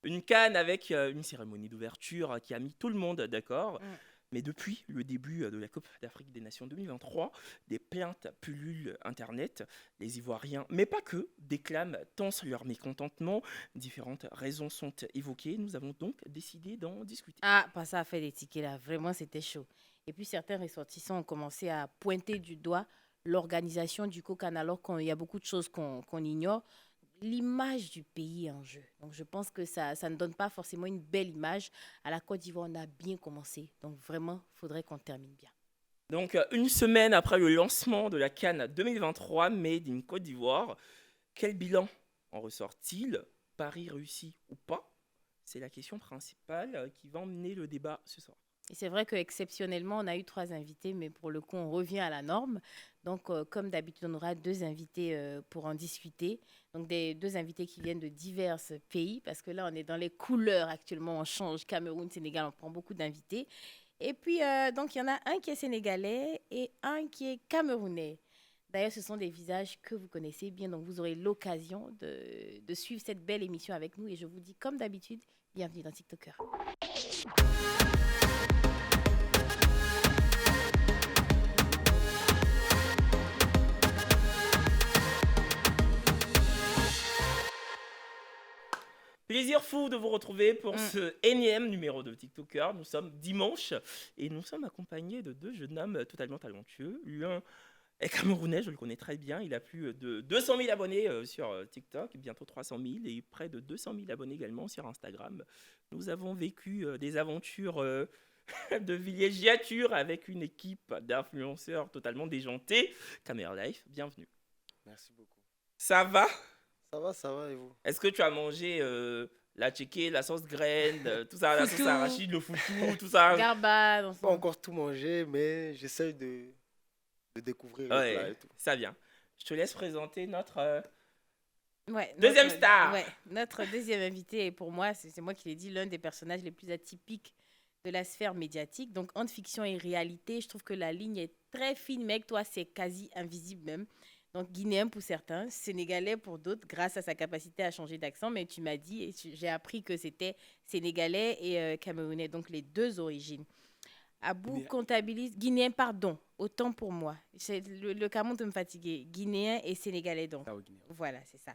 Une CAN avec une cérémonie d'ouverture qui a mis tout le monde d'accord. Mais depuis le début de la Coupe d'Afrique des Nations 2023, des plaintes pullulent Internet. Les Ivoiriens, mais pas que, déclament tant leur mécontentement. Différentes raisons sont évoquées. Nous avons donc décidé d'en discuter. Ah, pas ça a fait des tickets là. Vraiment, c'était chaud. Et puis, certains ressortissants ont commencé à pointer du doigt l'organisation du COCAN, alors qu'il y a beaucoup de choses qu'on ignore. L'image du pays est en jeu. Donc, je pense que ça ne donne pas forcément une belle image. À la Côte d'Ivoire, on a bien commencé. Donc, vraiment, il faudrait qu'on termine bien. Donc, une semaine après le lancement de la CAN 2023 Made in Côte d'Ivoire, quel bilan en ressort-il? Paris réussi ou pas? C'est la question principale qui va emmener le débat ce soir. Et c'est vrai qu'exceptionnellement, on a eu 3 invités, mais pour le coup, on revient à la norme. Donc, comme d'habitude, on aura 2 invités pour en discuter. Donc, 2 invités qui viennent de divers pays, parce que là, on est dans les couleurs actuellement. On change Cameroun, Sénégal, on prend beaucoup d'invités. Et puis, donc, il y en a un qui est sénégalais et un qui est camerounais. D'ailleurs, ce sont des visages que vous connaissez bien, donc vous aurez l'occasion de suivre cette belle émission avec nous. Et je vous dis, comme d'habitude, bienvenue dans TikToker. Plaisir fou de vous retrouver pour ce énième numéro de TikToker. Nous sommes dimanche et nous sommes accompagnés de 2 jeunes hommes totalement talentueux. L'un est camerounais, je le connais très bien. Il a plus de 200 000 abonnés sur TikTok, bientôt 300 000 et près de 200 000 abonnés également sur Instagram. Nous avons vécu des aventures de villégiature avec une équipe d'influenceurs totalement déjantés. Camera Life, bienvenue. Merci beaucoup. Ça va? Ça va, et vous? Est-ce que tu as mangé la tchéké, la sauce graine, tout ça, la sauce arachide, le foutou, tout ça? Garba, Je n'ai pas encore tout mangé, mais j'essaie de découvrir le plat et tout. Ça vient. Je te laisse présenter notre deuxième star. Ouais, notre deuxième invité, et pour moi, c'est moi qui l'ai dit, l'un des personnages les plus atypiques de la sphère médiatique. Donc, entre fiction et réalité, je trouve que la ligne est très fine, mais avec toi, c'est quasi invisible même. Donc, guinéen pour certains, sénégalais pour d'autres, grâce à sa capacité à changer d'accent. Mais tu m'as dit, et j'ai appris que c'était sénégalais et camerounais, donc les 2 origines. Abou comptabilise, guinéen, pardon, autant pour moi. Le Cameroun peut me fatiguer. Guinéen et sénégalais, donc. Voilà, c'est ça.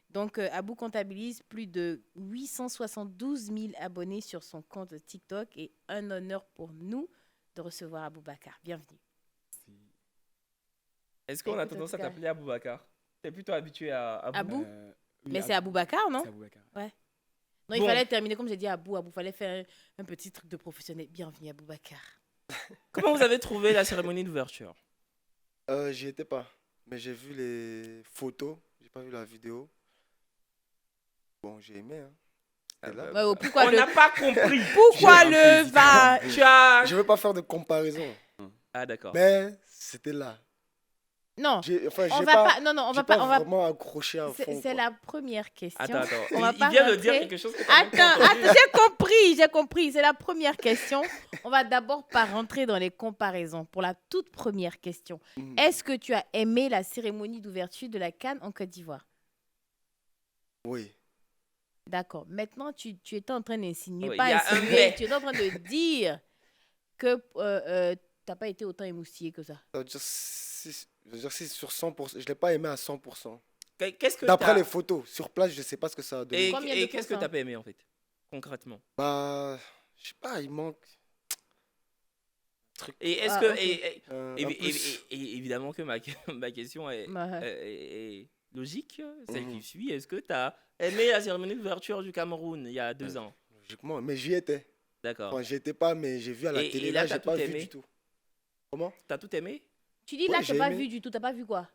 Donc, Abou comptabilise plus de 872 000 abonnés sur son compte TikTok et un honneur pour nous de recevoir Aboubacar. Bienvenue. Est-ce qu'on a tendance à t'appeler Aboubacar? T'es plutôt habitué à Abou? Mais c'est Aboubacar, non? C'est Aboubacar. Ouais. Non, il fallait terminer comme j'ai dit Abou. Il fallait faire un petit truc de professionnel. Bienvenue Aboubacar. Comment vous avez trouvé la cérémonie d'ouverture? J'y étais pas, mais j'ai vu les photos, j'ai pas vu la vidéo. Bon, j'ai aimé, hein. Pourquoi on n'a pas compris. Pourquoi le va? Je veux pas faire de comparaison. Ah, d'accord. Mais c'était là. Non, on va pas vraiment accroché à fond. C'est la première question. Attends. Il vient de dire quelque chose que Attends, j'ai compris. C'est la première question. On va d'abord pas rentrer dans les comparaisons. Pour la toute première question, est-ce que tu as aimé la cérémonie d'ouverture de la CAN en Côte d'Ivoire? Oui. D'accord. Maintenant, tu étais en train d'insinuer, tu étais en train de dire que t'as pas été autant émoustillé que ça. Je veux dire, si sur 100%, je l'ai pas aimé à 100%. D'après les photos, sur place, je sais pas ce que ça a donné. Et qu'est-ce que t'as pas aimé en fait, concrètement? Bah, je sais pas, il manque truc. Et est-ce que évidemment que ma question est logique, celle qui suit. Est-ce que tu as aimé la cérémonie d'ouverture du Cameroun il y a 2 ans? Logiquement, mais j'y étais. D'accord. Enfin, j'y étais pas, mais j'ai vu à la télé. Et là, j'ai pas vu du tout. Comment? T'as tout aimé? Tu dis là, t'as pas vu du tout. T'as pas vu quoi?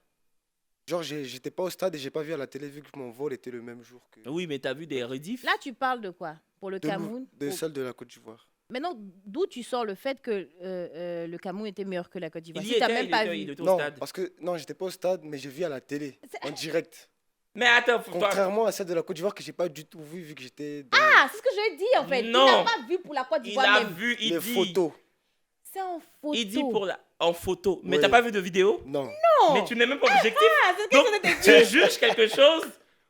Genre, j'étais pas au stade et j'ai pas vu à la télé vu que mon vol était le même jour que. Oui, mais t'as vu des rediffs? Là, tu parles de quoi? Pour le Cameroun? De celle de la Côte d'Ivoire. Maintenant, d'où tu sors le fait que le Cameroun était meilleur que la Côte d'Ivoire? Il était au stade. Parce que non, j'étais pas au stade, mais j'ai vu à la télé, en direct. Mais attends, contrairement à celle de la Côte d'Ivoire que j'ai pas du tout vu que j'étais. Ah, c'est ce que je dis en fait. Non. Il n'a pas vu pour la Côte d'Ivoire. Il a vu, les photos. C'est en photo. Il dit en photo. Mais t'as pas vu de vidéo? Non. Mais tu n'es même pas objectif. Ah, c'est ce que donc, tu juges quelque chose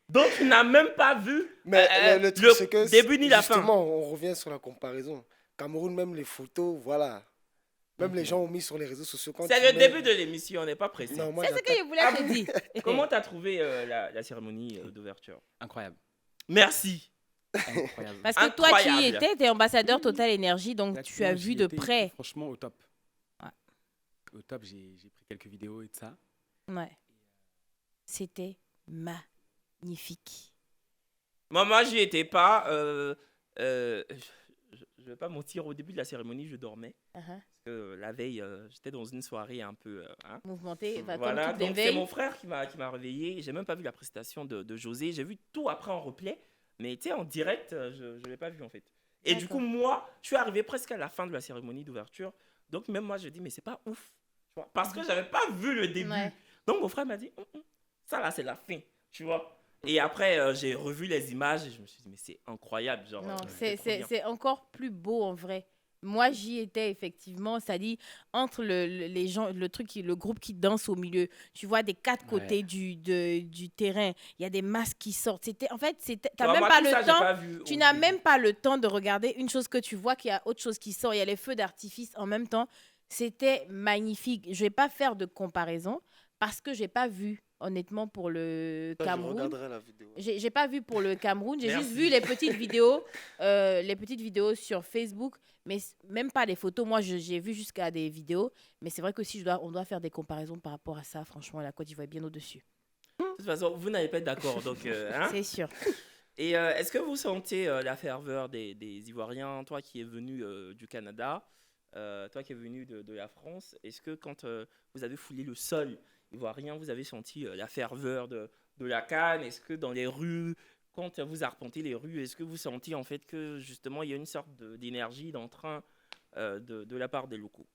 Donc, tu n'as même pas vu Mais le truc, c'est que début ni la fin. justement, on revient sur la comparaison. Cameroun, même les photos, voilà. Même les gens ont mis sur les réseaux sociaux. Quand C'est tu le mets- début de l'émission, on n'est pas pressé. Non, moi, C'est ce que j'attaque. je voulais te dire. Comment tu as trouvé la cérémonie d'ouverture? Incroyable. Merci. Incroyable. Parce que toi, tu y Incroyable. étais, tu es ambassadeur Total Énergie, donc tu as Exactement, vu j'y de étais, près. Franchement, au top. Ouais. Au top, j'ai pris quelques vidéos et tout ça. Ouais. C'était magnifique. Moi, j'y étais pas. Je vais pas mentir, au début de la cérémonie, je dormais. Uh-huh. Parce que la veille, j'étais dans une soirée un peu. Mouvementé, comme Voilà, toutes les donc c'est veilles. mon frère qui m'a réveillé. J'ai même pas vu la prestation de José. J'ai vu tout après en replay. Mais tu sais, en direct, je l'ai pas vu en fait. Et du coup, D'accord. moi, je suis arrivé presque à la fin de la cérémonie d'ouverture. Donc même moi, je dis, mais c'est pas ouf. Tu vois, parce que j'avais pas vu le début. Ouais. Donc mon frère m'a dit, ça là, c'est la fin. Tu vois. Et après, j'ai revu les images et je me suis dit, mais c'est incroyable. Genre, Non, c'est trop bien. c'est encore plus beau en vrai. Moi, j'y étais effectivement, c'est-à-dire entre les gens, le groupe qui danse au milieu, tu vois des quatre Ouais. côtés du terrain, il y a des masques qui sortent. En fait, Tu t'as vois, même moi, pas tout le ça, j'ai temps. pas vu Tu au n'as début. même pas le temps de regarder une chose que tu vois qu'il y a autre chose qui sort. Il y a les feux d'artifice en même temps. C'était magnifique. Je vais pas faire de comparaison parce que j'ai pas vu honnêtement pour le Ça, je Cameroun. regarderai la vidéo. J'ai pas vu pour le Cameroun, j'ai juste Merci. vu les petites vidéos sur Facebook, mais même pas les photos. Moi, j'ai vu jusqu'à des vidéos, mais c'est vrai que si on doit faire des comparaisons par rapport à ça, franchement, la Côte d'Ivoire est bien au-dessus. De toute façon, vous n'allez pas être d'accord. Donc, hein. C'est sûr. Et est-ce que vous sentez la ferveur des Ivoiriens, toi qui es venu du Canada, toi qui es venu de la France, est-ce que quand vous avez foulé le sol ivoirien, vous avez senti la ferveur de la CAN? Est-ce que dans les rues, quand vous arpentez les rues, est-ce que vous sentez en fait que justement il y a une sorte d'énergie, d'entrain de la part des locaux?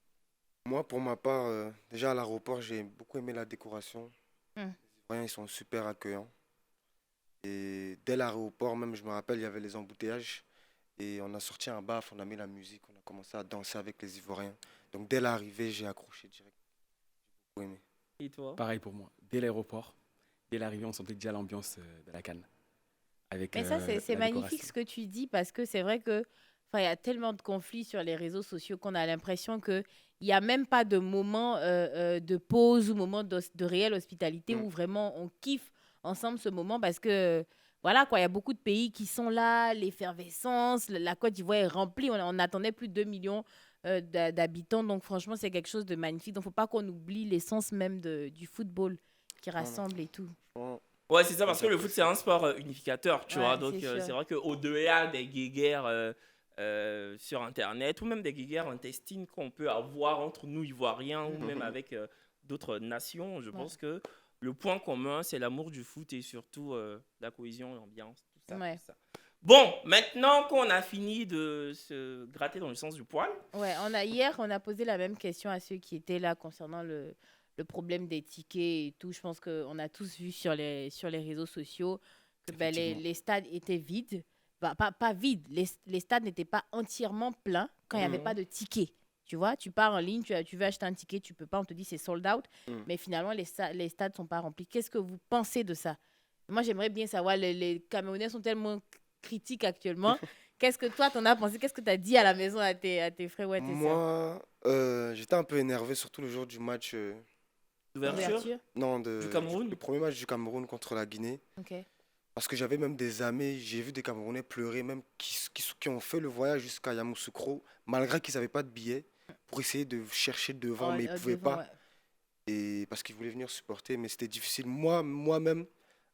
Moi, pour ma part, déjà à l'aéroport, j'ai beaucoup aimé la décoration. Mm. Les Ivoiriens, ils sont super accueillants. Et dès l'aéroport, même, je me rappelle, il y avait les embouteillages. Et on a sorti un baf, on a mis la musique, on a commencé à danser avec les Ivoiriens. Donc dès l'arrivée, j'ai accroché direct. J'ai beaucoup aimé. Et toi? Pareil pour moi. Dès l'aéroport, dès l'arrivée, on sentait déjà l'ambiance de la Cannes. Avec, Mais ça, c'est la magnifique décoration. ce que tu dis parce que c'est vrai que il y a tellement de conflits sur les réseaux sociaux qu'on a l'impression qu'il n'y a même pas de moment de pause ou moment de réelle hospitalité où vraiment on kiffe ensemble ce moment parce que voilà quoi, il y a beaucoup de pays qui sont là, l'effervescence, la Côte d'Ivoire est remplie, on attendait plus de 2 millions d'habitants, donc franchement c'est quelque chose de magnifique. Donc il ne faut pas qu'on oublie l'essence même du football qui rassemble et tout. Franchement, Ouais, c'est ça, parce que le foot, c'est un sport unificateur, tu Ouais, vois. Donc, c'est sûr. c'est vrai qu'au-delà des guéguerres sur Internet, ou même des guéguerres intestines qu'on peut avoir entre nous, Ivoiriens, ou même avec d'autres nations, je pense que le point commun, c'est l'amour du foot et surtout la cohésion, l'ambiance, tout ça, Ouais. tout ça. Bon, maintenant qu'on a fini de se gratter dans le sens du poil, Ouais, hier, on a posé la même question à ceux qui étaient là concernant le problème des tickets et tout. Je pense qu'on a tous vu sur les réseaux sociaux que les stades étaient vides. Bah, pas vides, les stades n'étaient pas entièrement pleins quand il n'y avait pas de tickets. Tu vois, tu pars en ligne, tu veux acheter un ticket, tu peux pas, on te dit c'est sold out, mais finalement les stades sont pas remplis. Qu'est-ce que vous pensez de ça? Moi, j'aimerais bien savoir, les Camerounais sont tellement critiques actuellement. Qu'est-ce que toi, t'en as pensé? Qu'est-ce que tu as dit à la maison à tes frères ou à tes sœurs? moi, j'étais un peu énervé, surtout le jour du match. d'ouverture, Non, du Cameroun. le premier match du Cameroun contre la Guinée. Ok. Parce que j'avais même des amis, j'ai vu des Camerounais pleurer, même qui ont fait le voyage jusqu'à Yamoussoukro, malgré qu'ils n'avaient pas de billets, pour essayer de chercher devant, mais ils ne pouvaient Devant, pas. ouais. Et parce qu'ils voulaient venir supporter, mais c'était difficile. Moi-même,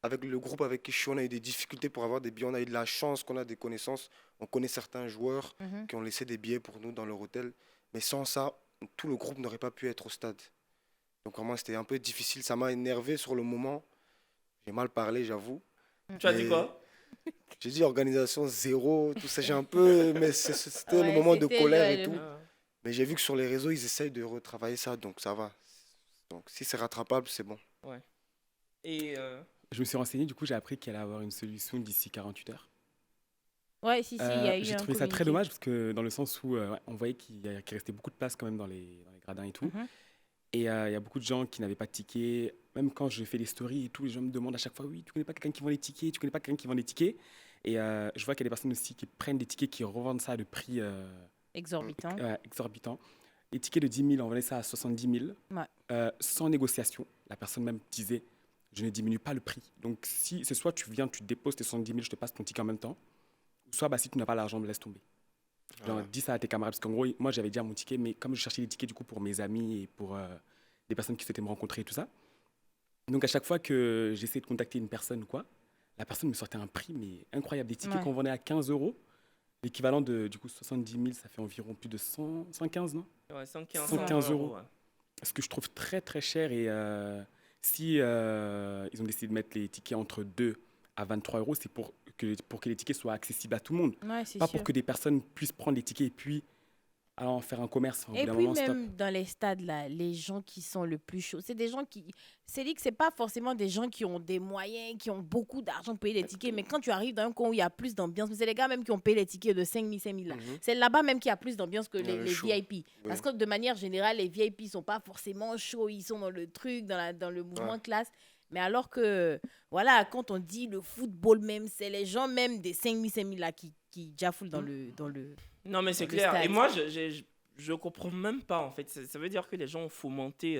avec le groupe avec qui je suis, on a eu des difficultés pour avoir des billets. On a eu de la chance qu'on a des connaissances. On connaît certains joueurs Mhm. qui ont laissé des billets pour nous dans leur hôtel. Mais sans ça, tout le groupe n'aurait pas pu être au stade. Donc vraiment, c'était un peu difficile. Ça m'a énervé sur le moment. J'ai mal parlé, j'avoue. Tu as dit Et quoi? j'ai dit organisation zéro, tout ça. J'ai un peu... Mais c'était le Ouais, moment de c'était colère le- et tout. Mais j'ai vu que sur les réseaux, ils essayent de retravailler ça. Donc ça va. Donc si c'est rattrapable, c'est bon. Et Je me suis renseigné, du coup, j'ai appris qu'il allait avoir une solution d'ici 48 heures. Ouais, si, il y a eu J'ai un trouvé ça très communiqué. dommage parce que dans le sens où on voyait qu'il restait beaucoup de place quand même dans les gradins et tout. Mhm. Et il y a beaucoup de gens qui n'avaient pas de tickets. Même quand je fais des stories et tout, les gens me demandent à chaque fois, oui, tu connais pas quelqu'un qui vend les tickets, tu connais pas quelqu'un qui vend les tickets. Et je vois qu'il y a des personnes aussi qui prennent des tickets, qui revendent ça à de prix Exorbitant. exorbitants. Les tickets de 10 000, on vendait ça à 70 000, Ouais. sans négociation. La personne même disait, je ne diminue pas le prix. Donc, si c'est soit tu viens, tu déposes tes 70 000, je te passe ton ticket en même temps, ou soit si tu n'as pas l'argent, me laisse tomber. Genre, dis ça à tes camarades, parce qu'en gros, moi, j'avais déjà mon ticket, mais comme je cherchais des tickets du coup pour mes amis et pour des personnes qui souhaitaient me rencontrer et tout ça, donc à chaque fois que j'essayais de contacter une personne ou quoi, la personne me sortait un prix mais incroyable. Des tickets qu'on vendait à 15 €, l'équivalent de du coup 70 000, ça fait environ plus de 115, non? Ouais, 115, 115 euros. €. Ce que je trouve très très cher. Et si ils ont décidé de mettre les tickets entre 2 à 23 €, c'est pour que les tickets soient accessibles à tout le monde. Ouais, c'est Pas sûr. pour que des personnes puissent prendre les tickets et puis alors en faire un commerce. Au bout Et d'un puis moment, stop. même dans les stades, là, les gens qui sont le plus chauds, c'est des gens qui... C'est dit que c'est pas forcément des gens qui ont des moyens, qui ont beaucoup d'argent pour payer les tickets, mais quand tu arrives dans un coin où il y a plus d'ambiance, c'est les gars même qui ont payé les tickets de 5 000, 5 000 là. C'est là-bas même qu'il y a plus d'ambiance que les chaud. VIP. Parce que de manière générale, les VIP sont pas forcément chauds, ils sont dans le truc, dans le mouvement classe. Mais alors que, voilà, quand on dit le football même, c'est les gens même des 5 000, 5 000 là qui jaffoulent dans le... Non, mais c'est dans le clair. stade. Et moi, je comprends même pas, en fait. Ça veut dire que les gens ont fomenté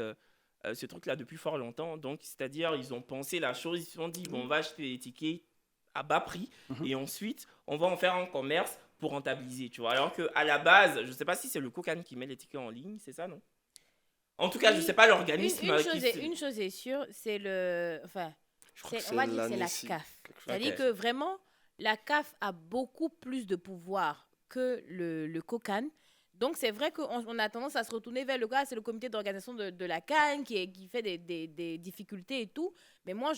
ce truc-là depuis fort longtemps. Donc, c'est-à-dire, ils ont pensé la chose, ils se sont dit, bon, on va acheter des tickets à bas prix et ensuite, on va en faire un commerce pour rentabiliser, tu vois. Alors qu'à la base, je sais pas si c'est le Cocan qui met les tickets en ligne, c'est ça, non? En tout cas, je sais pas l'organisme Une chose est sûre, c'est le... Enfin, Je crois que on va c'est dire c'est la l'ANECI, CAF. quelque chose. C'est-à-dire Ok. que vraiment, la CAF a beaucoup plus de pouvoir que le COCAN. Donc, c'est vrai qu'on a tendance à se retourner vers le gars, c'est le comité d'organisation de la CAN qui fait des difficultés et tout. Mais moi,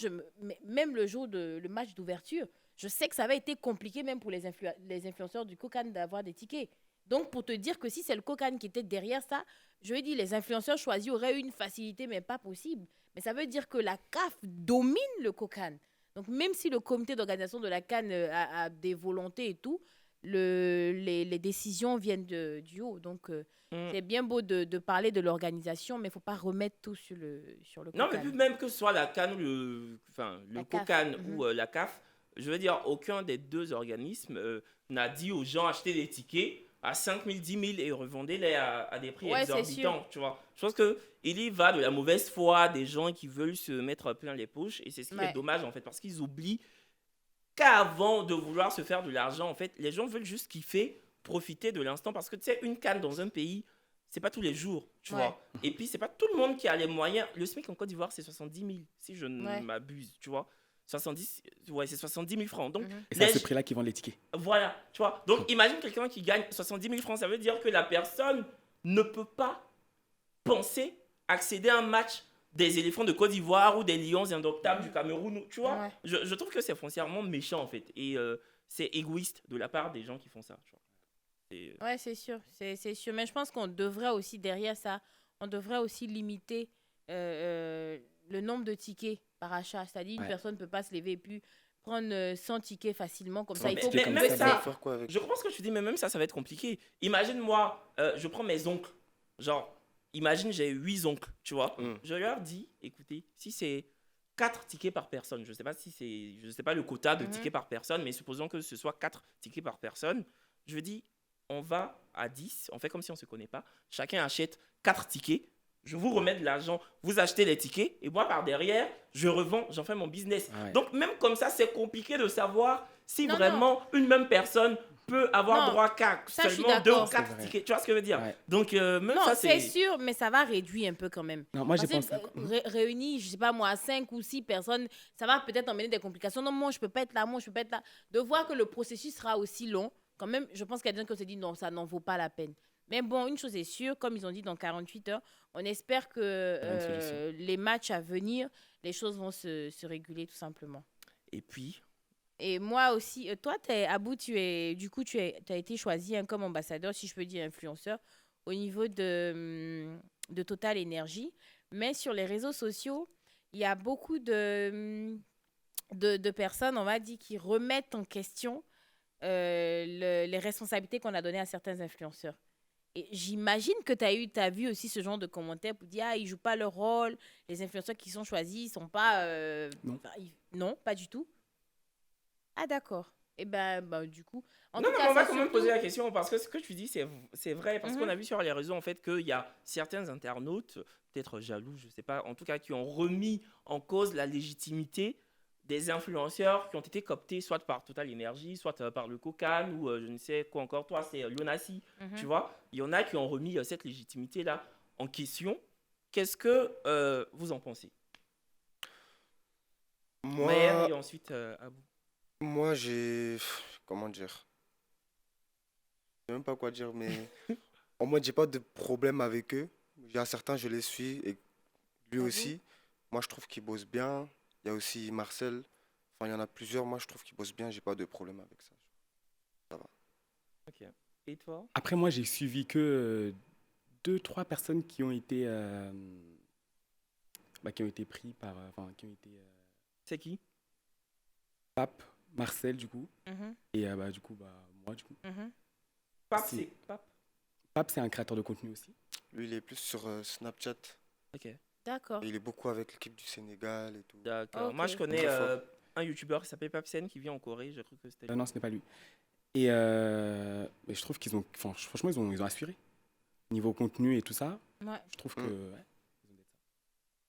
même le jour le match d'ouverture, je sais que ça avait été compliqué même pour les influenceurs du COCAN d'avoir des tickets. Donc, pour te dire que si c'est le COCAN qui était derrière ça, je vais dire, les influenceurs choisis auraient eu une facilité, mais pas possible. Mais ça veut dire que la CAF domine le COCAN. Donc, même si le comité d'organisation de la CAN a des volontés et tout, les décisions viennent du haut. Donc, c'est bien beau de parler de l'organisation, mais il ne faut pas remettre tout sur le Non, mais COCAN. puis même que ce soit la CAN ou le La CAF. COCAN ou la CAF, je veux dire, aucun des deux organismes n'a dit aux gens acheter des tickets à 5 000, 10 000 et revendez-les à des prix Ouais, c'est exorbitants, tu vois. Je pense qu'il y va de la mauvaise foi des gens qui veulent se mettre plein les poches et c'est ce qui est dommage en fait parce qu'ils oublient qu'avant de vouloir se faire de l'argent, en fait, les gens veulent juste kiffer, profiter de l'instant parce que tu sais, une canne dans un pays, c'est pas tous les jours, tu vois. Et puis, c'est pas tout le monde qui a les moyens. Le SMIC en Côte d'Ivoire, c'est 70 000, si je ne m'abuse, tu vois. 70, c'est 70 000 francs. Donc, Et c'est à ce prix-là qu'ils vendent les tickets. voilà, tu vois. Donc, imagine quelqu'un qui gagne 70 000 francs. Ça veut dire que la personne ne peut pas penser accéder à un match des éléphants de Côte d'Ivoire ou des lions indomptables du Cameroun, tu vois. Je trouve que c'est foncièrement méchant, en fait. Et c'est égoïste de la part des gens qui font ça, tu vois. Ouais, c'est sûr, c'est sûr. Mais je pense qu'on devrait aussi, derrière ça, on devrait aussi limiter le nombre de tickets par achat. C'est-à-dire, une personne ne peut pas se lever et puis prendre 100 tickets facilement comme ça. Il faut mais même ça, faire quoi avec je comprends ce que tu dis, mais même ça va être compliqué. Imagine, moi, je prends mes oncles. Genre, imagine, j'ai 8 oncles, tu vois. Je leur dis, écoutez, si c'est 4 tickets par personne, je sais pas le quota de tickets par personne, mais supposons que ce soit 4 tickets par personne, je dis, on va à 10, on fait comme si on ne se connaît pas, chacun achète 4 tickets, je vous remets de l'argent, vous achetez les tickets, et moi par derrière, je revends, j'en fais mon business. Donc même comme ça, c'est compliqué de savoir si vraiment une même personne peut avoir droit qu'à seulement 2 ou 4 tickets. Tu vois ce que je veux dire? Donc même ça, c'est sûr, mais ça va réduire un peu quand même. Non, moi, j'ai pensé... Réunir, je sais pas moi, 5 ou 6 personnes, ça va peut-être emmener des complications. Non, moi, je peux pas être là, moi, je peux pas être là. De voir que le processus sera aussi long, quand même, je pense qu'il y a des gens qui se disent non, ça n'en vaut pas la peine. Mais bon, une chose est sûre, comme ils ont dit dans 48 heures, on espère que les matchs à venir, les choses vont se réguler tout simplement. Et puis... Et moi aussi, toi, Abou, tu as été choisi comme ambassadeur, si je peux dire influenceur, au niveau de Total Energy. Mais sur les réseaux sociaux, il y a beaucoup de personnes, on va dire, qui remettent en question les responsabilités qu'on a données à certains influenceurs. Et j'imagine que tu as vu aussi ce genre de commentaires pour dire, ah, ils jouent pas leur rôle, les influenceurs qui sont choisis, ils sont pas... Non. Non, pas du tout. Ah, d'accord. Et ben, du coup... En Non, tout non, cas, mais on va c'est quand même surtout- poser la question parce que ce que tu dis, c'est vrai. Parce Mhm. qu'on a vu sur les réseaux, en fait, qu'il y a certains internautes, peut-être jaloux, je sais pas, en tout cas, qui ont remis en cause la légitimité des influenceurs qui ont été cooptés soit par Total Energy, soit par le Cocan ou je ne sais quoi encore. Toi, c'est Lonassi, tu Mhm. vois. Il y en a qui ont remis cette légitimité-là en question. Qu'est-ce que vous en pensez? Maher et Moi, ensuite Abou. moi j'ai... Comment dire? Je sais même pas quoi dire, mais en moi, j'ai pas de problème avec eux. Il y a certains, je les suis, et lui Abou? aussi. Moi, je trouve qu'il bosse bien. Il y a aussi Marcel. Enfin, il y en a plusieurs. Moi, je trouve qu'il bosse bien. J'ai pas de problème avec ça. Ça va. Ok. Et toi? Après, moi, j'ai suivi que 2, 3 personnes qui ont été pris par, enfin, qui ont été C'est qui? Pape, Marcel, du coup, Mhm. et du coup, moi, du coup. Mhm. Pape, Si. c'est Pape. Pape, c'est un créateur de contenu aussi. Lui, il est plus sur Snapchat. Ok. D'accord. Et il est beaucoup avec l'équipe du Sénégal et tout. D'accord. Ok. Moi, je connais Très fort. un youtubeur qui s'appelle Papsen qui vit en Corée. J'ai cru que c'était lui. Non, ce n'est pas lui. Et mais je trouve qu'ils ont, enfin, franchement, ils ont assuré. Niveau contenu et tout ça, Ouais. je trouve que. Mm. Ouais.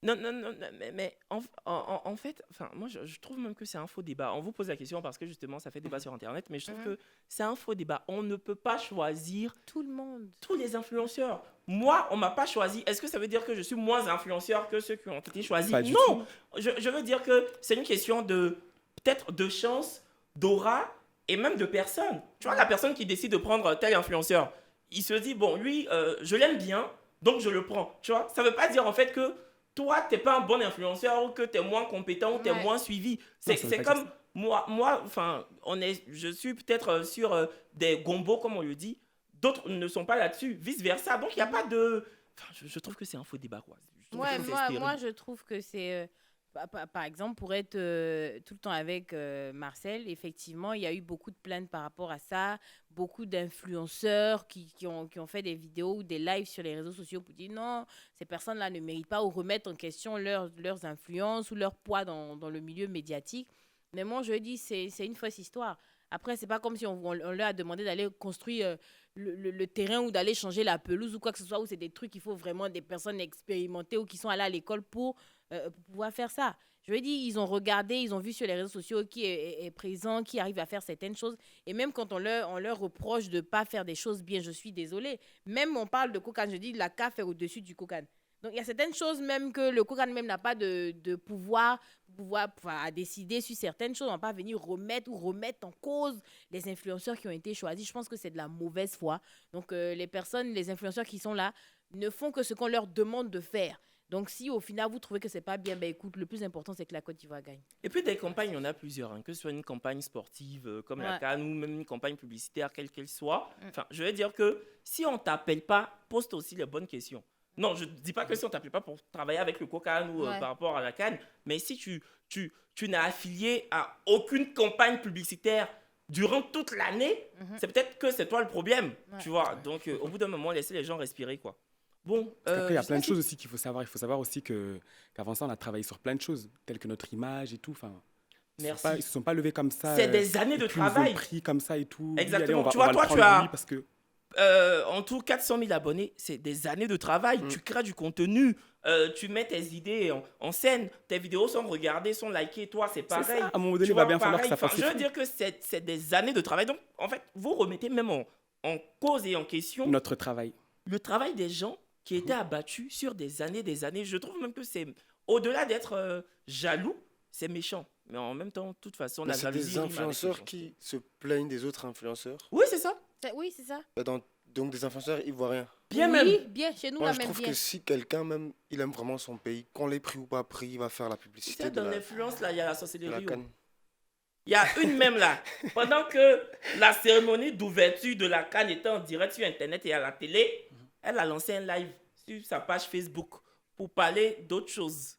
Non, non, non, non, mais en fait, enfin, moi, je trouve même que c'est un faux débat. On vous pose la question parce que justement, ça fait débat sur Internet, mais je trouve Mhm. que c'est un faux débat. On ne peut pas choisir Tout le monde. tous les influenceurs. Moi, on m'a pas choisi. Est-ce que ça veut dire que je suis moins influenceur que ceux qui ont été choisis? Pas du Non. tout. Je veux dire que c'est une question de peut-être de chance, d'aura et même de personne. Tu vois, la personne qui décide de prendre tel influenceur, il se dit, bon, lui, je l'aime bien, donc je le prends. Tu vois, ça veut pas dire en fait que toi, t'es pas un bon influenceur ou que t'es moins compétent ou t'es Ouais. moins suivi. Non, C'est ça veut c'est pas dire comme ça. moi, enfin, je suis peut-être sur des gombos, comme on le dit. D'autres ne sont pas là-dessus, vice-versa. Donc, il n'y a pas de... Enfin, je trouve que c'est un faux débat, quoi. Je trouve Ouais, que c'est moi, stérile. je trouve que c'est... par exemple, pour être tout le temps avec Marcel, effectivement, il y a eu beaucoup de plaintes par rapport à ça. Beaucoup d'influenceurs qui ont fait des vidéos ou des lives sur les réseaux sociaux pour dire non, ces personnes-là ne méritent pas ou remettre en question leurs influences ou leur poids dans le milieu médiatique. Mais moi, je dis, c'est une fausse histoire. Après, c'est pas comme si on leur a demandé d'aller construire le terrain ou d'aller changer la pelouse ou quoi que ce soit, où c'est des trucs qu'il faut vraiment des personnes expérimentées ou qui sont allées à l'école pour pouvoir faire ça. Je veux dire, ils ont regardé, ils ont vu sur les réseaux sociaux qui est présent, qui arrive à faire certaines choses. Et même quand on leur reproche de ne pas faire des choses bien, je suis désolée. Même on parle de Kokan, je dis la CAF est au-dessus du Kokan. Donc il y a certaines choses même que le Kokan même n'a pas de pouvoir à décider sur certaines choses. On ne va pas venir remettre en cause les influenceurs qui ont été choisis. Je pense que c'est de la mauvaise foi. Donc les influenceurs qui sont là ne font que ce qu'on leur demande de faire. Donc, si au final vous trouvez que c'est pas bien, ben écoute, le plus important c'est que la Côte d'Ivoire gagne. Et puis des campagnes, il y en a plusieurs, hein, que ce soit une campagne sportive comme la Ouais. CAN ou même une campagne publicitaire, quelle qu'elle soit. Mm. Enfin, je veux dire que si on t'appelle pas, pose aussi les bonnes questions. Non, je ne dis pas que si on t'appelle pas pour travailler avec le COCAN ou Ouais. par rapport à la CAN, mais si tu n'as affilié à aucune campagne publicitaire durant toute l'année, Mhm. c'est peut-être que c'est toi le problème, Ouais. tu vois. Donc, au bout d'un moment, laissez les gens respirer, quoi. Bon, Après, il y je a sais plein pas de si- choses aussi qu'il faut savoir. Il faut savoir aussi qu'avant ça, on a travaillé sur plein de choses, telles que notre image et tout. Enfin, Merci. ils se sont pas levés comme ça. C'est des années et de puis ils ont travail. pris comme ça et tout. Oui, Exactement. allez, Tu on vois, va toi, le tu prendre, as- lui, parce que En tout, 400 000 abonnés, c'est des années de travail. Mm. Tu crées du contenu, tu mets tes idées en scène, tes vidéos sont regardées, sont likées. Toi, c'est c'est pareil. ça. À un moment donné, Tu il va vois, bien falloir que pareil. ça fasse Enfin, ses je veux fruits. dire que c'est des années de travail. Donc, en fait, vous remettez même en cause et en question Notre travail. le travail des gens qui étaient abattus sur des années, des années. Je trouve même que c'est, au-delà d'être jaloux, c'est méchant. Mais en même temps, de toute façon, Mais la c'est jalousie des rime avec influenceurs méchanceté. qui se plaignent des autres influenceurs. Oui, c'est ça. Oui, c'est ça. Donc des influenceurs ivoiriens. Bien oui, même. bien. Chez nous, Moi, là, je même trouve bien. que si quelqu'un, même, il aime vraiment son pays, qu'on l'ait pris ou pas pris, il va faire la Tu publicité sais, de dans la l'influence, là, il y a la sorcellerie. CAN. Il y a une même là. Pendant que la cérémonie d'ouverture de la CAN était en direct sur Internet et à la télé, elle a lancé un live sur sa page Facebook pour parler d'autre chose.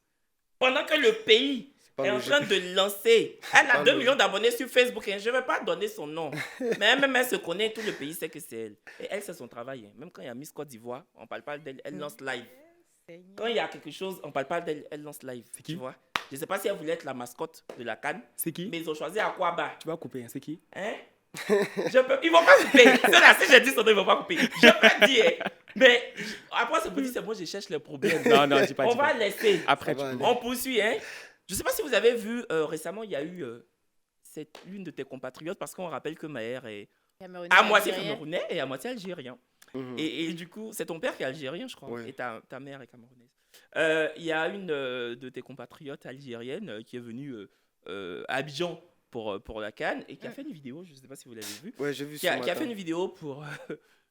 Pendant que le pays C'est Pas est en logique. train de lancer. Elle a Pas 2 logique. millions d'abonnés sur Facebook. Hein. Je ne vais pas donner son nom. Mais même elle se connaît, tout le pays sait que c'est elle. Et elle, c'est son travail. Hein. Même quand il y a Miss Côte d'Ivoire, on ne parle pas d'elle, elle lance live. Quand il y a quelque chose, on ne parle pas d'elle, elle lance live. C'est qui? Tu vois? Je ne sais pas si elle voulait être la mascotte de la CAN, C'est qui? mais ils ont choisi Aquaba. Tu vas couper, hein, c'est qui? Hein? Ils vont pas couper. C'est là, si j'ai dit son nom, ils vont pas couper. Je peux dire. Mais après, ce petit, c'est moi, je cherche les problèmes. Non, dis pas. On dis va pas. laisser. Après, Ça tu va peux. aller. On poursuit, hein. Je sais pas si vous avez vu récemment, il y a eu l'une de tes compatriotes, parce qu'on rappelle que Maher est Camerounais, à moitié Algérien. camerounais et à moitié algérien. Mhm. Et du coup, c'est ton père qui est algérien, je crois, Ouais. et ta mère est camerounaise. Il y a une de tes compatriotes algériennes qui est venue à Abidjan pour la CAN et qui a fait une vidéo, je ne sais pas si vous l'avez vu, Ouais, j'ai vu qui a ce fait matin. une vidéo pour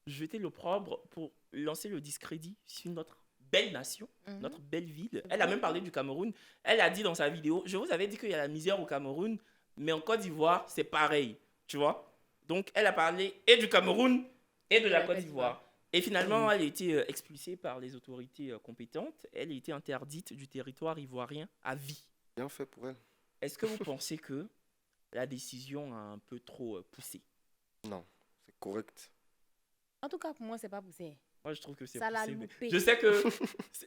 jeter l'opprobre, pour lancer le discrédit sur notre belle nation, Mhm. notre belle ville. Elle a même parlé du Cameroun. Elle a dit dans sa vidéo, je vous avais dit qu'il y a la misère au Cameroun, mais en Côte d'Ivoire, c'est pareil, tu vois. Donc, elle a parlé et du Cameroun et de la Côte d'Ivoire. Et finalement, elle a été expulsée par les autorités compétentes. Elle a été interdite du territoire ivoirien à vie. Bien fait pour elle. Est-ce que vous pensez que la décision a un peu trop poussé? Non, c'est correct. En tout cas, pour moi, c'est pas poussé. Moi, je trouve que c'est Ça l'a poussé. mais loupé. je sais que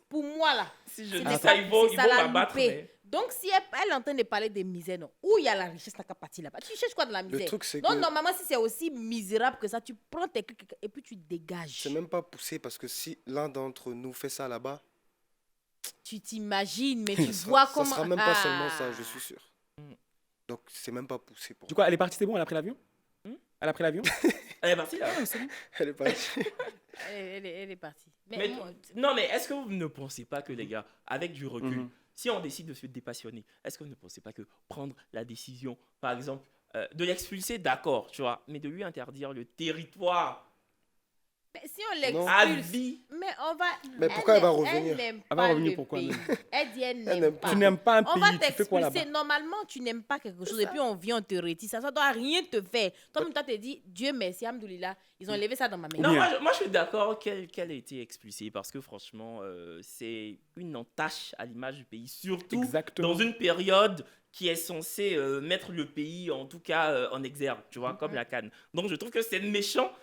Pour moi, là. si je c'est dis des ça, cas- ils vont c'est ça l'a m'abattre. loupé. mais- Donc, si elle est en train de parler des misères, non, où il y a la richesse, t'as qu'à partir là-bas. Tu cherches quoi dans la misère? Le truc, c'est Donc, que normalement, si c'est aussi misérable que ça, tu prends tes clics et puis tu dégages. c'est même pas poussé parce que si l'un d'entre nous fait ça là-bas, Tu t'imagines, mais tu ça vois sera, comment. ça sera même pas seulement Ah. ça, je suis sûr. Mm. Donc, c'est même pas poussé pour Du coup, elle est partie, c'est bon, elle a pris l'avion? Hmm? Elle a pris l'avion? Elle est partie là. Elle est partie. Elle est partie. Mais moi, non, mais est-ce que vous ne pensez pas que les gars, avec du recul, Mhm. si on décide de se dépassionner, est-ce que vous ne pensez pas que prendre la décision, par exemple, de l'expulser, d'accord, tu vois, mais de lui interdire le territoire mais si on Non. à l'expulse, vie, mais on va. Mais pourquoi elle va revenir? Elle n'aime Elle va pas revenir le pourquoi, pays. même? Elle dit elle n'aime n'aime pas. pas. Tu n'aimes pas un On va pays, tu fais quoi t'expulser. là-bas? Normalement, tu n'aimes pas quelque chose et puis on vient, on te retire. Ça doit rien te faire. Toi-même, toi, te dis, Dieu merci, Alhamdoulilah, ils ont levé ça dans ma main. non, bien. moi je suis d'accord qu'elle ait été expulsée parce que franchement, c'est une entache à l'image du pays, surtout Exactement. dans une période qui est censée mettre le pays, en tout cas, en exergue, tu vois, comme la CAN. Donc je trouve que c'est méchant,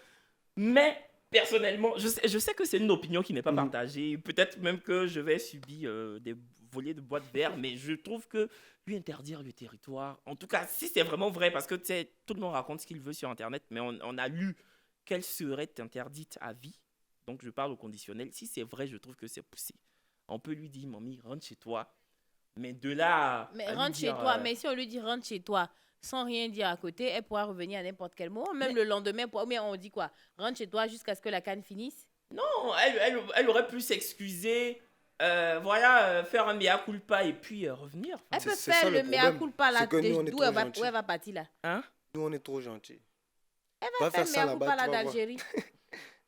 mais personnellement, je sais que c'est une opinion qui n'est pas Mhm. partagée. Peut-être même que je vais subir des volets de bois de verre, mais je trouve que lui interdire le territoire, en tout cas, si c'est vraiment vrai, parce que tu sais, tout le monde raconte ce qu'il veut sur Internet, mais on a lu qu'elle serait interdite à vie. Donc je parle au conditionnel. Si c'est vrai, je trouve que c'est poussé. On peut lui dire, mamie, rentre chez toi. Mais de là. Mais à lui rentre chez dire, toi. Mais si on lui dit rentre chez toi, sans rien dire à côté, elle pourra revenir à n'importe quel moment. Même le lendemain, mais on dit quoi? Rentre chez toi jusqu'à ce que la canne finisse. Non, elle aurait pu s'excuser, faire un mea culpa et puis revenir. Elle C'est- peut c'est faire ça, le le mea problème. culpa là. C'est que nous, on est D'où trop elle va, gentils. où elle va partir là? Hein? Nous, on est trop gentils. Elle Va va faire faire ça mea culpa là-bas, là tu vas voir. d'Algérie.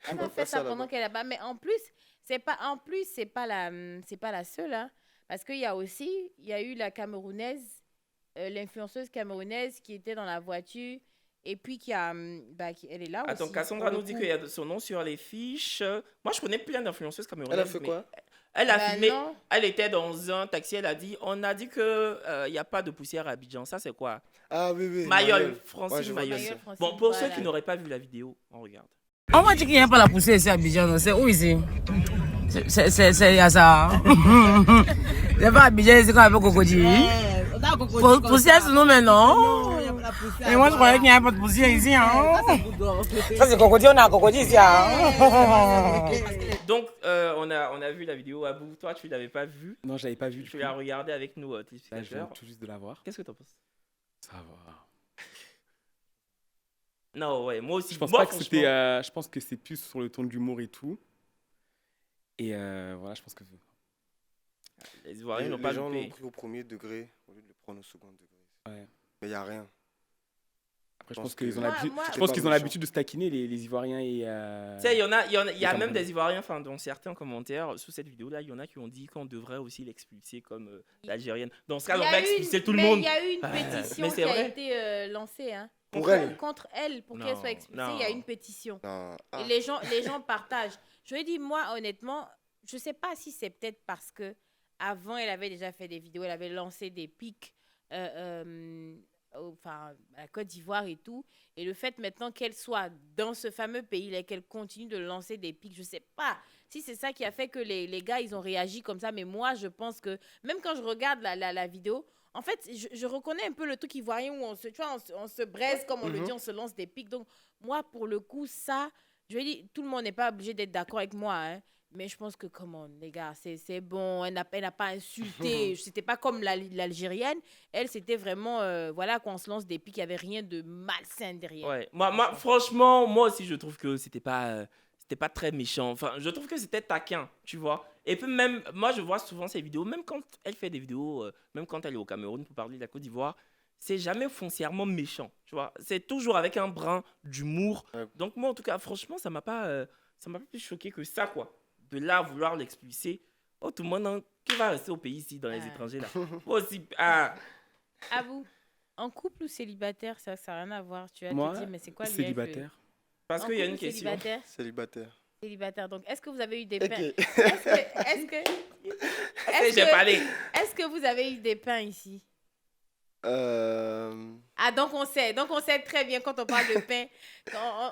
Elle va Va faire faire ça ça pendant là-bas. qu'elle est là-bas. Mais en plus, c'est pas la seule. Hein. Parce qu'il y a aussi, il y a eu la Camerounaise, l'influenceuse camerounaise qui était dans la voiture et puis elle est là Attends, aussi. Cassandra pour le nous dit coup. qu'il y a son nom sur les fiches. Moi, je connais plein d'influenceuses camerounaises. Elle a fait mais quoi? Elle a Ben filmé. non. Elle était dans un taxi. Elle a dit on a dit qu'il n'y a pas de poussière à Abidjan. Ça, c'est quoi? Ah oui, oui. Mayol, Ouais, Francine je vois Mayol. bien ça. Francine, Bon, pour voilà. ceux qui n'auraient pas vu la vidéo, on regarde. On va dire qu'il n'y a pas la poussière ici à Abidjan, non? C'est où ici? Il y a ça. Il n'y a pas Abidjan ici quand on avait Cocody. Poussière sur nous maintenant. Et moi je croyais qu'il n'y avait pas de poussière ici. Hein? Ça c'est Cocody, on a Cocody ici. Hein? Donc, on a vu la vidéo. Abou, toi, tu ne l'avais pas vue. Non, je l'avais pas vu. Tu l'as regardée avec nous, Là, je viens téléspectateurs. tout juste de la voir. Qu'est-ce que tu en penses? Ça va. Non, ouais, moi aussi. Je pense Moi, pas que franchement, c'était. Je pense que c'est plus sur le ton de l'humour et tout. Et voilà, je pense que. les Ivoiriens n'ont Les pas gens l'ont loupé. pris au premier degré au lieu de le prendre au second degré. Ouais. Mais il n'y a rien. Après, je pense pense qu'ils que- ont Moi- l'habitude. moi- Je pense C'était qu'ils pas ont méchant. l'habitude de se taquiner les Ivoiriens et. Tu sais, il y a Les même Camerounais. des Ivoiriens, enfin, dans certains commentaires sous cette vidéo-là, il y en a qui ont dit qu'on devrait aussi l'expulser comme l'Algérienne. Dans ce cas, on Il y a va eu expulser tout le mais monde. Il y a eu une Ah, pétition mais qui c'est a vrai. été lancée. Hein. Pour elle. Contre elle, pour qu'elle Non, soit expulsée, non. il y a une pétition. Non. Ah. Et les gens partagent. Je lui dis, moi, honnêtement, je sais pas si c'est peut-être parce que avant elle avait déjà fait des vidéos, elle avait lancé des pics enfin, à la Côte d'Ivoire et tout. Et le fait maintenant qu'elle soit dans ce fameux pays, là, qu'elle continue de lancer des pics, je sais pas si c'est ça qui a fait que les gars, ils ont réagi comme ça. Mais moi, je pense que, même quand je regarde la vidéo, en fait, je reconnais un peu le truc ivoirien où tu vois, on se braise, comme on le dit, on se lance des pics. Donc, moi, pour le coup, ça, je vais dire, tout le monde n'est pas obligé d'être d'accord avec moi, hein. Mais je pense que, comment, les gars, c'est bon. Elle n'a pas insulté. C'était pas comme l'Algérienne. Elle, c'était vraiment, voilà, qu'on se lance des pics. Il n'y avait rien de malsain derrière. Ouais. Moi, franchement, moi aussi, je trouve que c'était pas très méchant. Enfin, je trouve que c'était taquin, tu vois. Et puis même, moi, je vois souvent ces vidéos, même quand elle fait des vidéos, même quand elle est au Cameroun pour parler de la Côte d'Ivoire, c'est jamais foncièrement méchant, tu vois. C'est toujours avec un brin d'humour. Ouais. Donc moi, en tout cas, franchement, ça m'a pas plus choqué que ça, quoi. De là à vouloir l'expulser. Oh, tout le monde qui va rester au pays ici, dans les étrangers, là. Moi aussi, À vous, en couple ou célibataire, ça n'a rien à voir. Tu vas Moi, te dire, mais c'est quoi l'IF? célibataire. parce En qu'il y a couple une ou question. Célibataire. Célibataire. Célibataire. Donc, est-ce que vous avez eu des pains? Ok. J'ai parlé. Est-ce que vous avez eu des pains ici? Ah, donc on sait très bien quand on parle de pain.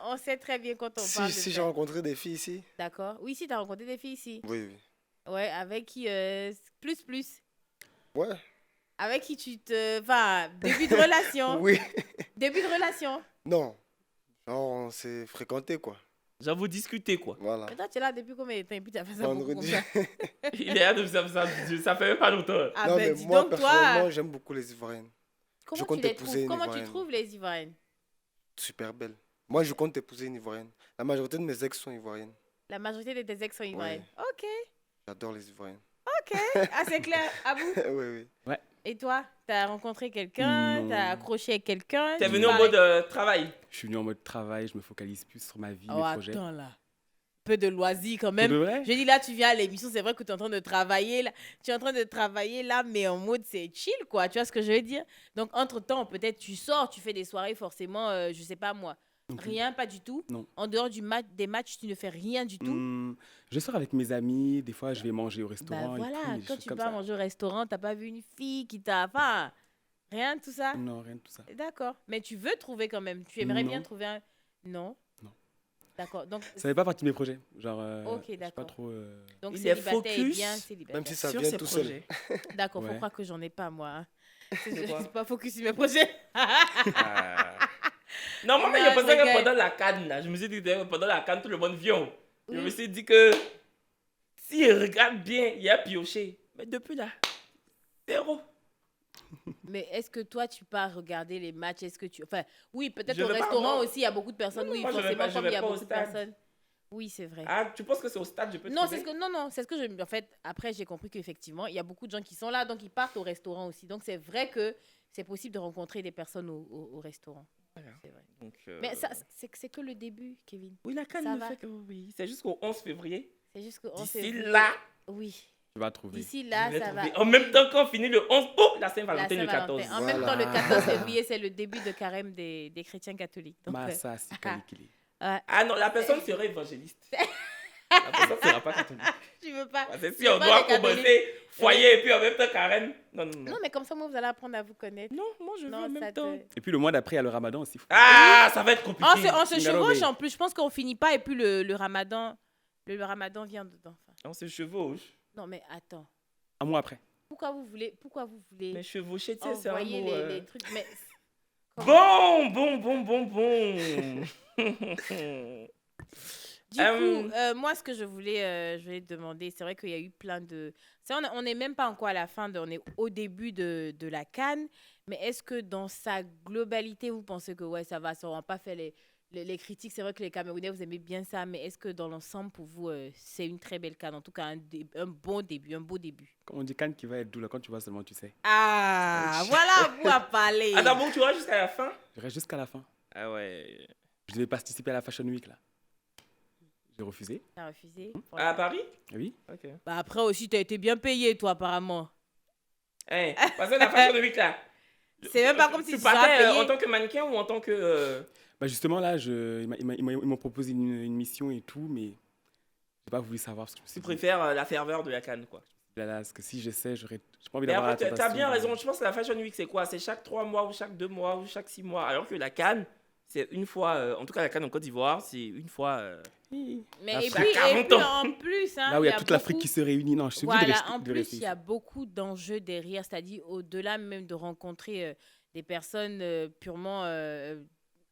On sait très bien quand on parle de Si pain. j'ai rencontré des filles ici, D'accord. Oui, si tu as rencontré des filles ici. oui, oui. Ouais, avec qui plus. Ouais, Avec qui tu te... Enfin, début de relation. oui. Début de relation. Non, genre on s'est fréquenté quoi. Genre, vous discutez, quoi. Voilà. Mais toi, tu es là depuis combien de temps? Et puis tu as fait ça pour Vendredi. combien? Il est là depuis ça fait même pas longtemps. Ah Non, ben, mais dis moi donc, toi, personnellement, j'aime beaucoup les Ivoiriennes. comment compte tu les épouser trouves? une Comment tu Ivoirienne. trouves les Ivoiriennes? Super belle. Moi, je compte épouser une Ivoirienne. La majorité de mes ex sont ivoiriennes. La majorité de tes ex sont Ivoiriennes. Ok, J'adore les Ivoiriennes. ok. Ah, c'est clair. À vous. Oui, oui. Et toi, t'as rencontré quelqu'un? Non. T'as accroché avec quelqu'un? T'es tu venu en parlais- mode travail. Je suis venu en mode travail, je me focalise plus sur ma vie, Oh, mes projets. attends là. Peu de loisirs quand Pour même. de vrai? Je dis là, tu viens à l'émission, c'est vrai que tu es en train de travailler là. Tu es en train de travailler là, mais en mode c'est chill quoi. Tu vois ce que je veux dire? Donc, entre-temps, peut-être tu sors, tu fais des soirées forcément, je sais pas moi. Rien, pas du tout. Non. En dehors des matchs, tu ne fais rien du tout. Je sors avec mes amis, des fois je vais manger au Bah restaurant. et voilà, tout, des quand choses tu comme vas ça. manger au restaurant, t'as pas vu une fille qui t'a... Enfin, rien de tout ça. Non, rien de tout ça. D'accord. Mais tu veux trouver quand même. Tu aimerais bien Non. trouver un... Non. Non. D'accord. Donc, Ça fait pas partie de mes projets. Genre, Ok, je suis d'accord. pas trop. donc Il est célibataire et focus, bien célibataire. Même si ça sur vient ses tout seul. projets. D'accord, faut Ouais. croire que j'en ai pas, moi. Hein. Je quoi suis pas focus sur mes projets. Non, moi, Non, j'ai pensé c'est que que- pendant la canne, là, je me suis dit que pendant la canne, tout le monde vient. Je me suis dit que s'il regarde bien, il y a pioché. Mais depuis là, zéro. Mais est-ce que toi, tu pars regarder les matchs? Est-ce que tu... Enfin, oui, peut-être Je au vais pas, restaurant non. aussi, il y a beaucoup de personnes. Non, Oui, moi, je vais forcément, pas- je comme vais il y a pas au beaucoup de stade. personnes. Oui, c'est vrai. Ah, tu penses que c'est au stade, je peux Non, trouver c'est ce que non, c'est ce que je en fait après j'ai compris qu'effectivement, il y a beaucoup de gens qui sont là donc ils partent au restaurant aussi. Donc c'est vrai que c'est possible de rencontrer des personnes au restaurant. Voilà. C'est vrai. Donc, Mais ça c'est que le début, Kevin. oui, la canne ça ne va. fait que oui. C'est jusqu'au 11 février. C'est juste que D'ici là, Oui. Tu vas trouver. D'ici je là, vais ça va. trouver. En même temps qu'on finit le 11, oh, la Saint-Valentin La le 14. Saint-Valentin. En même temps, le Voilà. 14 février, c'est le début de carême des chrétiens catholiques. Donc, Massa, si calicule. Ah non, la personne sera évangéliste. La personne ne sera pas catholique. tu veux pas. Parce que tu si veux on pas doit les catholiques. commencer foyer et puis en même temps carême. Non, non, non. Non, mais comme ça, moi, vous allez apprendre à vous connaître. Non, moi je veux en Non, même ça temps. te... Et puis le mois d'après, il y a le ramadan aussi. Ah, ça va être compliqué. On se Ngalobé. chevauche en plus. Je pense qu'on finit pas et puis le ramadan, le ramadan vient dedans. Enfin, On se chevauche. non, mais attends. Un mois après. Pourquoi vous voulez Mais chevaucher, tu sais, c'est un envoyer mot. les trucs mais... Bon. Du coup, moi, ce que je voulais te demander, c'est vrai qu'il y a eu plein de... On n'est même pas encore à la fin, on est au début de la CAN, mais est-ce que dans sa globalité, vous pensez que ouais, ça va pas faire les critiques? C'est vrai que les Camerounais, vous aimez bien ça, mais est-ce que dans l'ensemble, pour vous, c'est une très belle CAN? En tout cas, un bon début, un beau début. Comme on dit, Cannes qui va être doux, là, quand tu vois seulement, tu sais. Ah, voilà, vous à parler. Attends, bon, tu vois jusqu'à la fin. Je reste jusqu'à la fin. Ah ouais. Je devais participer à la Fashion Week, là. J'ai refusé. T'as refusé? À Paris? Oui. Ok. Bah après aussi, t'as été bien payé, toi, apparemment. Hein, parce que la Fashion Week là. C'est même pas comme si tu tu seras partais payé. en tant que mannequin ou en tant que. Bah justement, là, ils m'ont proposé une mission et tout, mais j'ai pas voulu savoir parce que je me suis Tu dit, préfères la ferveur de la canne, quoi. Là, parce que si je sais, j'ai pas envie Mais d'avoir la après, tu as tentation. bien raison. Je pense que la Fashion Week, c'est quoi? C'est chaque 3 mois ou chaque 2 mois ou chaque 6 mois. Alors que la Cannes, c'est une fois. En tout cas, la Cannes en Côte d'Ivoire, c'est une fois. Oui. Mais La et Fran- puis, 40 ans. en plus, hein, Là où il y a toute l'Afrique beaucoup- qui se réunit. Non, je suis Voilà, obligé de en de plus, rester il y a beaucoup d'enjeux derrière, c'est-à-dire au-delà même de rencontrer des personnes purement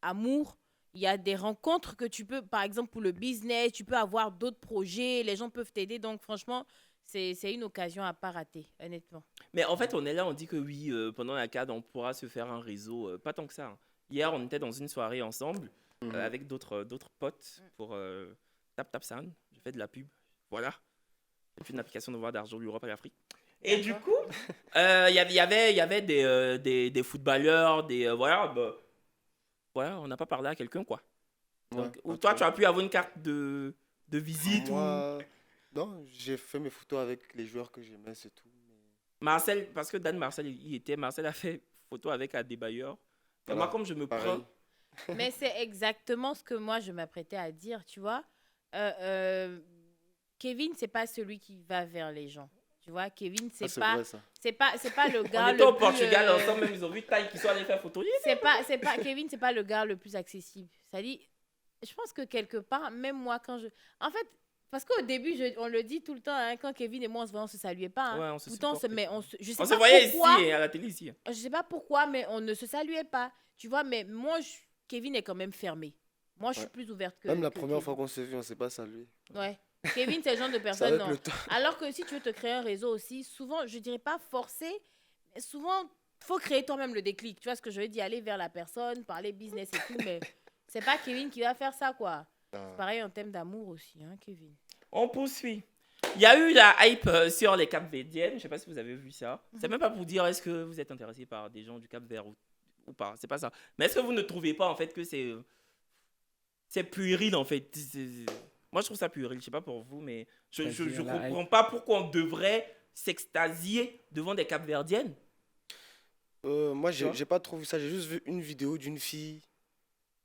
amour, il y a des rencontres que tu peux, par exemple pour le business, tu peux avoir d'autres projets, les gens peuvent t'aider, donc franchement, c'est une occasion à pas rater, honnêtement. Mais en fait, on est là, on dit que oui, pendant la CAD, on pourra se faire un réseau. Pas tant que ça, hein. Hier, on était dans une soirée ensemble avec d'autres potes pour Tap Sound. J'ai fait de la pub. Voilà. J'ai fait une application d'envoi d'argent de l'Europe à l'Afrique. Et du coup, il y avait des footballeurs, voilà, voilà, on n'a pas parlé à quelqu'un, quoi. Ouais, Donc, ou pas toi, trop. tu as pu avoir une carte de visite ou... Moi, non, j'ai fait mes photos avec les joueurs que j'aimais, c'est tout. Marcel, parce que Dan Marcel, il était. Marcel a fait photo avec Adebayor. Et Voilà, moi, comme je me pareil. prends. Mais c'est exactement ce que moi je m'apprêtais à dire, tu vois. Kevin, c'est pas celui qui va vers les gens. Tu vois, Kevin, Ah, c'est pas, vrai, ça. c'est pas le On gars était au le plus, Portugal ensemble, même ils ont vu taille qui sont allés faire photo. c'est pas Kevin, c'est pas le gars le plus accessible. C'est-à-dire, je pense que quelque part, même moi quand en fait, parce qu'au début, on le dit tout le temps, hein, quand Kevin et moi on se voyait, on se saluait pas. Hein. Ouais, on se Pourtant, supportait. mais je sais On se pas voyait pourquoi. ici, à la télé ici. Je sais pas pourquoi, mais on ne se saluait pas. Tu vois, mais moi, Kevin est quand même fermé. Moi, je suis Ouais. plus ouverte que Même la que première Kevin. fois qu'on s'est vu, on s'est pas salué. Ouais. Kevin, c'est le genre de C'est personne, avec non. le temps. Alors que si tu veux te créer un réseau aussi, souvent, je dirais pas forcer, mais souvent, faut créer toi-même le déclic. Tu vois ce que je veux dire, aller vers la personne, parler business et tout, mais c'est pas Kevin qui va faire ça, quoi. Ah. C'est pareil en thème d'amour aussi, hein, Kevin. On poursuit. Il y a eu la hype sur les Cap-Verdiennes. Je ne sais pas si vous avez vu ça. C'est même pas pour dire est-ce que vous êtes intéressé par des gens du Cap-Vert ou pas. C'est pas ça. Mais est-ce que vous ne trouvez pas en fait que c'est puéril en fait. Moi je trouve ça puéril. Je sais pas pour vous, mais je C'est-à-dire la comprends pas pourquoi on devrait s'extasier devant des Cap-Verdiennes. Moi, Tu vois j'ai pas trop vu ça. J'ai juste vu une vidéo d'une fille.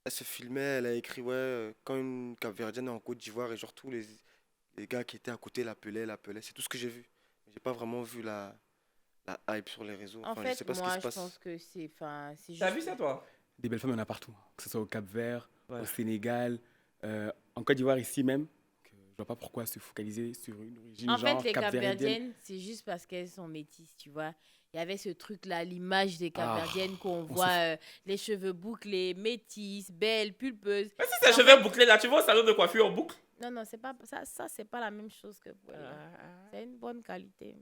Elle se filmait, elle a écrit, ouais, quand une Cap-Verdienne est en Côte d'Ivoire et genre tous les gars qui étaient à côté l'appelaient. C'est tout ce que j'ai vu. J'ai pas vraiment vu la hype sur les réseaux. En Enfin, je fait, sais pas ce moi, qui se je passe. pense que c'est juste... T'as vu ça toi? Des belles femmes, il y en a partout. Que ce soit au Cap-Vert, Ouais. au Sénégal, en Côte d'Ivoire ici même. Que je vois pas pourquoi se focaliser sur une origine En genre fait, les cap-verdienne. Capverdiennes, c'est juste parce qu'elles sont métisses, tu vois. Il y avait ce truc-là, l'image des Capverdiennes qu'on se voit, les cheveux bouclés, métisses, belles, pulpeuses. Mais si c'est cheveux bouclés là, tu vois au salon de coiffure en boucle. Non, non, c'est pas ça, c'est pas la même chose que pour c'est une bonne qualité.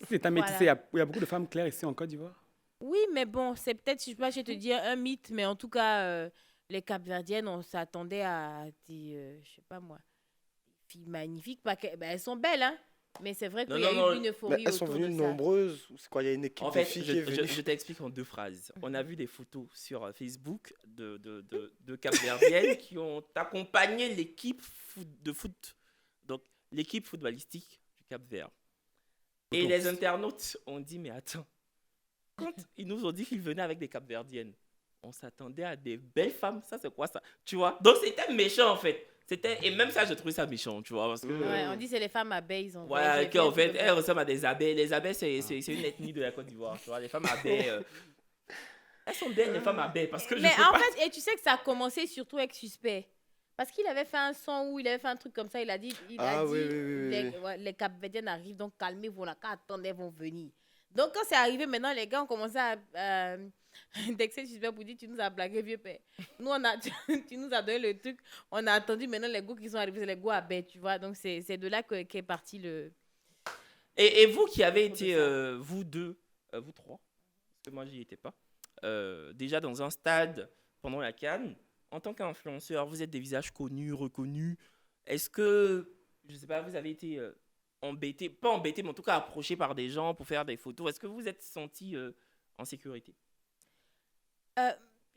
C'est un métissé. Il y a beaucoup de femmes claires ici en Côte d'Ivoire. Oui, mais bon, c'est peut-être, je sais pas, je vais te dire un mythe, mais en tout cas, les Capverdiennes, on s'attendait à des, je sais pas moi, des filles magnifiques. Pas que, ben, elles sont belles, hein, mais c'est vrai qu'il y a eu une Mais euphorie elles sont autour venues de ça. nombreuses. C'est quoi, il y a une équipe En de fait, filles qui est venue. je t'explique en 2 phrases. On a vu des photos sur Facebook de Cap-Verdiennes qui ont accompagné l'équipe de foot. Donc, l'équipe footballistique du Cap-Vert. Et Photos. les internautes ont dit, mais attends, quand ils nous ont dit qu'ils venaient avec des Cap-Verdiennes, on s'attendait à des belles femmes. Ça, c'est quoi ça? Tu vois? Donc, c'était méchant, en fait. Et même ça, j'ai trouvé ça méchant, tu vois. Parce que, Ouais, on dit c'est les femmes abeilles. Ils ont ouais, qu'en fait, elles ressemblent à des abeilles. Les abeilles, c'est une ethnie de la Côte d'Ivoire. Tu vois, les femmes abeilles. Elles sont belles, les femmes abeilles. Parce que je Mais peux en pas... fait, et tu sais que ça a commencé surtout avec Suspect. Parce qu'il avait fait un son où il avait fait un truc comme ça. Il a dit, Oui, oui. les Cap-Verdiennes arrivent, donc calmez-vous là, quand attendez, elles vont venir. Donc quand c'est arrivé, maintenant les gars ont commencé à indexer Suspect pour dire, tu nous as blagué, vieux père. Nous, tu nous as donné le truc, on a attendu, maintenant les goûts qui sont arrivés, c'est les goûts à bête, tu vois. Donc c'est de là qu'est parti le... Et vous qui avez été, vous deux, vous trois, parce que moi j'y étais pas, déjà dans un stade pendant la CAN, en tant qu'influenceur, vous êtes des visages connus, reconnus. Est-ce que, je sais pas, vous avez été embêté, pas embêté, mais en tout cas approché par des gens pour faire des photos? Est-ce que vous êtes senti en sécurité?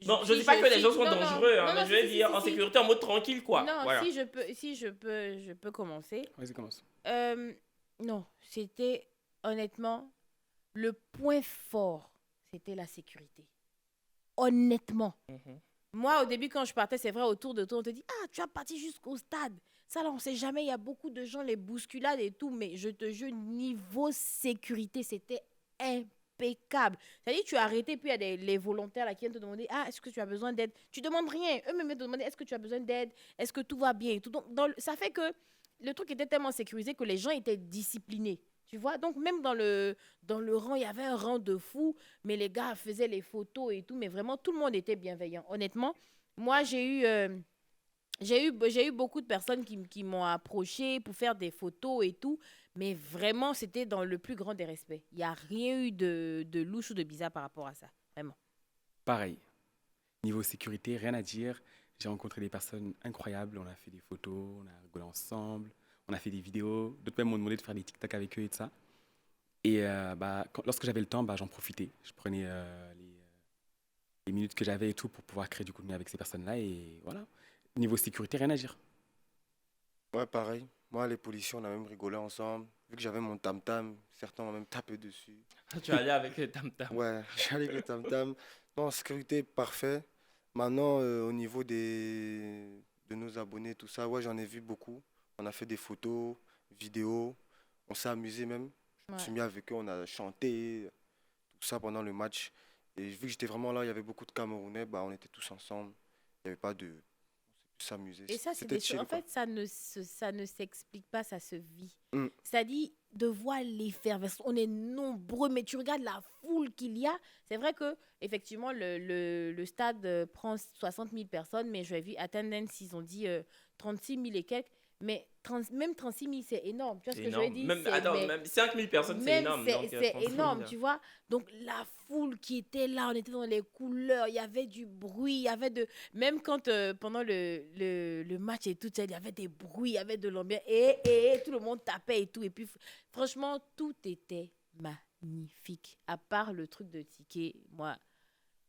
Non, je ne dis pas que les gens sont dangereux, hein, mais je vais dire en sécurité, en mode tranquille, quoi. Non, Voilà. si je peux commencer. Vas-y, commence. Non, c'était honnêtement le point fort, c'était la sécurité. Honnêtement, Mhm. Moi, au début, quand je partais, c'est vrai, autour de toi, on te dit, ah, tu as parti jusqu'au stade. Ça, là, on sait jamais. Il y a beaucoup de gens, les bousculades et tout. Mais je te jure, niveau sécurité, c'était impeccable. C'est-à-dire, tu as arrêté, puis il y a les volontaires là, qui viennent te demander, ah, est-ce que tu as besoin d'aide? Tu demandes rien. Eux-mêmes te demander, est-ce que tu as besoin d'aide? Est-ce que tout va bien et tout. Donc, ça fait que le truc était tellement sécurisé que les gens étaient disciplinés. Tu vois, donc même dans le rang, il y avait un rang de fou, mais les gars faisaient les photos et tout, mais vraiment, tout le monde était bienveillant. Honnêtement, moi, j'ai eu beaucoup de personnes qui m'ont approché pour faire des photos et tout, mais vraiment, c'était dans le plus grand des respects. Il n'y a rien eu de louche ou de bizarre par rapport à ça, vraiment. Pareil. Niveau sécurité, rien à dire. J'ai rencontré des personnes incroyables. On a fait des photos, on a rigolé ensemble, on a fait des vidéos. D'autres même m'ont demandé de faire des TikTok avec eux et tout ça. Et lorsque j'avais le temps, j'en profitais. Je prenais les minutes que j'avais et tout pour pouvoir créer du contenu avec ces personnes-là. Et voilà. Niveau sécurité, rien à dire. Ouais, pareil. Moi, les policiers, on a même rigolé ensemble. Vu que j'avais mon tam-tam, certains m'ont même tapé dessus. Tu es allé avec le tam-tam. Ouais, j'allais avec le tam-tam. Non, sécurité, parfait. Maintenant, au niveau de nos abonnés, tout ça, ouais, j'en ai vu beaucoup. On a fait des photos, vidéos. On s'est amusé même. Je me suis mis avec eux, on a chanté, tout ça pendant le match. Et vu que j'étais vraiment là, il y avait beaucoup de Camerounais, on était tous ensemble. Il n'y avait pas de... On s'est plus s'amuser. Et ça, c'est C'était des choses. chill, En quoi. fait, ça ne s'explique pas, ça se vit. Mm. C'est-à-dire, de voir l'effervescence. On est nombreux, mais tu regardes la foule qu'il y a. C'est vrai que effectivement, le stade prend 60 000 personnes, mais j'ai vu attendance, ils ont dit 36 000 et quelques. Mais même 36 000, c'est énorme. Tu vois ce C'est que je veux énorme. dire? Même, C'est- attends, mais- même 5000 personnes, c'est même énorme. c'est Donc, c'est 36 000, énorme, tu vois. Donc la foule qui était là, on était dans les couleurs, il y avait du bruit, il y avait de... Même quand pendant le match et tout, il y avait des bruits, il y avait de l'ambiance, et tout le monde tapait et tout. Et puis franchement, tout était magnifique, à part le truc de ticket, moi.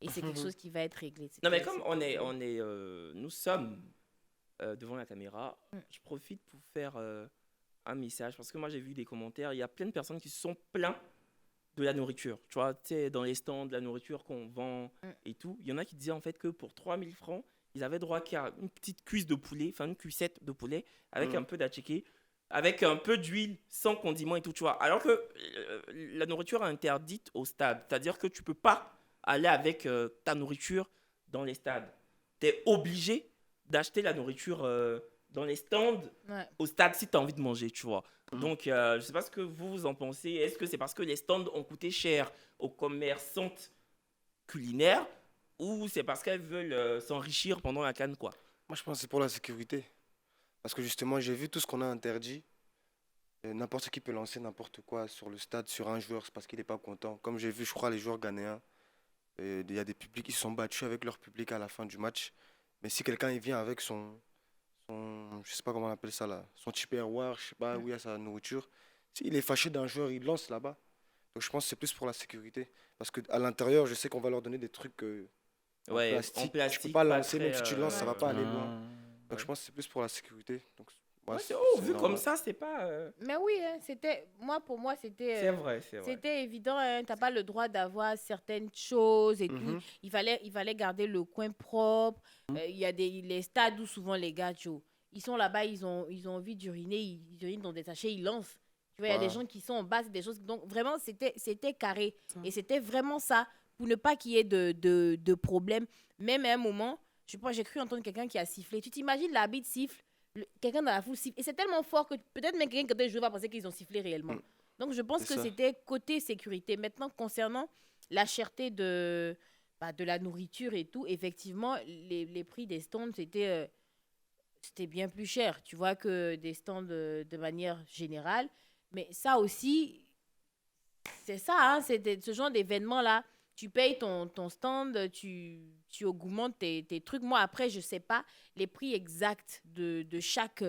Et c'est quelque chose qui va être réglé. Non, mais C'était- comme nous sommes devant la caméra, je profite pour faire un message parce que moi j'ai vu des commentaires. Il y a plein de personnes qui se sont plaints de la nourriture. Tu vois, tu sais, dans les stands, de la nourriture qu'on vend et tout. Il y en a qui disaient en fait que pour 3000 francs, ils avaient droit qu'à une petite cuisse de poulet, enfin une cuissette de poulet avec un peu d'atchiké, avec un peu d'huile, sans condiment et tout, tu vois. Alors que la nourriture est interdite au stade. C'est-à-dire que tu peux pas aller avec ta nourriture dans les stades. Tu es obligé d'acheter la nourriture dans les stands Ouais. au stade si tu as envie de manger, tu vois. Donc, je sais pas ce que vous en pensez. Est-ce que c'est parce que les stands ont coûté cher aux commerçantes culinaires ou c'est parce qu'elles veulent s'enrichir pendant la canne, quoi? Moi, je pense que c'est pour la sécurité. Parce que justement, j'ai vu tout ce qu'on a interdit. N'importe qui peut lancer n'importe quoi sur le stade, sur un joueur, c'est parce qu'il n'est pas content. Comme j'ai vu, je crois, les joueurs ghanéens, il y a des publics qui se sont battus avec leur public à la fin du match. Mais si quelqu'un il vient avec je sais pas comment on appelle ça là, son Tupperware, je sais pas où il y a sa nourriture, s'il est fâché d'un joueur, il lance là-bas. Donc je pense que c'est plus pour la sécurité. Parce qu'à l'intérieur, je sais qu'on va leur donner des trucs en Ouais, plastique. en Tu plastique. peux pas lancer, très, même si tu lances, ça va pas aller Ah. loin. Donc je pense que c'est plus pour la sécurité. Donc, ouais, Ouais, c'est vu normal. comme ça, c'est pas. Mais oui, hein, pour moi, c'était... C'est vrai, c'est vrai. C'était évident, hein, tu n'as pas le droit d'avoir certaines choses et tout. Mhm. Il fallait garder le coin propre. Il y a les stades où souvent les gars, ils sont là-bas, ils ont envie d'uriner, ils urinent dans des sachets, ils lancent. Tu vois, il y a des Ouais. gens qui sont en bas, c'est des choses. Donc vraiment, c'était carré. Et c'était vraiment ça, pour ne pas qu'il y ait de problème. Même à un moment, je sais pas, j'ai cru entendre quelqu'un qui a sifflé. Tu t'imagines l'arbitre siffle, quelqu'un dans la foule siffle. Et c'est tellement fort que peut-être même quelqu'un qui était joué va penser qu'ils ont sifflé réellement. Donc, je pense C'est que ça. c'était côté sécurité. Maintenant, concernant la cherté de la nourriture et tout, effectivement, les prix des stands, c'était bien plus cher, tu vois, que des stands de manière générale. Mais ça aussi, c'est ça, hein, ce genre d'événement-là. Tu payes ton stand, tu augmentes tes trucs. Moi, après, je sais pas les prix exacts de chaque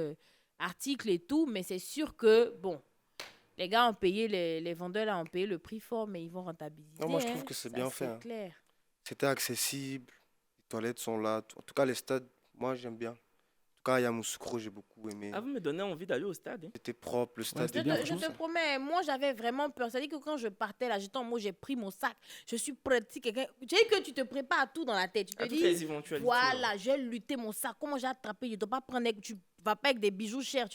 article et tout, mais c'est sûr que, bon, les gars ont payé, les vendeurs là ont payé le prix fort, mais ils vont rentabiliser. Non, moi, je trouve hein. que c'est Ça, bien fait, C'est hein. clair. C'était accessible, les toilettes sont là. En tout cas, les stades, moi, j'aime bien. cas, Yamoussoukro, j'ai beaucoup aimé. Ah, vous me donnez envie d'aller au stade. Hein. C'était propre, le stade c'était est bien, bien. Je te promets, moi j'avais vraiment peur. C'est-à-dire que quand je partais là, j'étais en mode j'ai pris mon sac, je suis prête. Si quelqu'un. Tu sais que tu te prépares à tout dans la tête. Tu te À toutes dis, les éventualités. voilà, j'ai lutté mon sac. Comment j'ai attrapé? Je ne dois pas prendre. Tu vas pas avec des bijoux chers.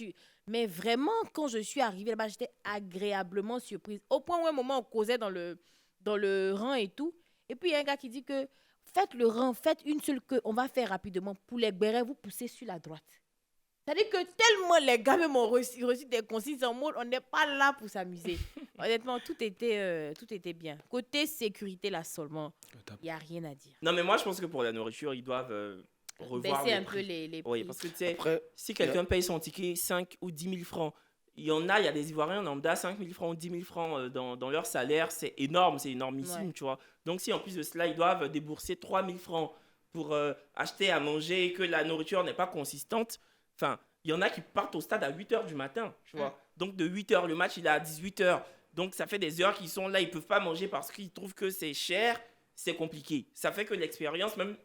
Mais vraiment, quand je suis arrivée là-bas, j'étais agréablement surprise. Au point où à un moment, on causait dans le rang et tout. Et puis il y a un gars qui dit que faites le rang, faites une seule queue. On va faire rapidement. Pour les bérets, vous poussez sur la droite. C'est-à-dire que tellement les gars même ont reçu des consignes en mode on n'est pas là pour s'amuser. Honnêtement, tout était bien. Côté sécurité, là seulement, il n'y a rien à dire. Non, mais moi, je pense que pour la nourriture, ils doivent revoir Baisser le un peu prix. les Oui, prix. parce que tu sais, Après, si quelqu'un paye son ticket 5 ou 10 000 francs, il y a des Ivoiriens lambda, 5 000 francs ou 10 000 francs dans leur salaire, c'est énorme, c'est énormissime, Ouais. tu vois. Donc, si en plus de cela, ils doivent débourser 3 000 francs pour acheter à manger et que la nourriture n'est pas consistante, enfin, il y en a qui partent au stade à 8 h du matin, tu vois. Donc, de 8 h, le match, il est à 18 h. Donc, ça fait des heures qu'ils sont là, ils ne peuvent pas manger parce qu'ils trouvent que c'est cher, c'est compliqué. Ça fait que l'expérience, même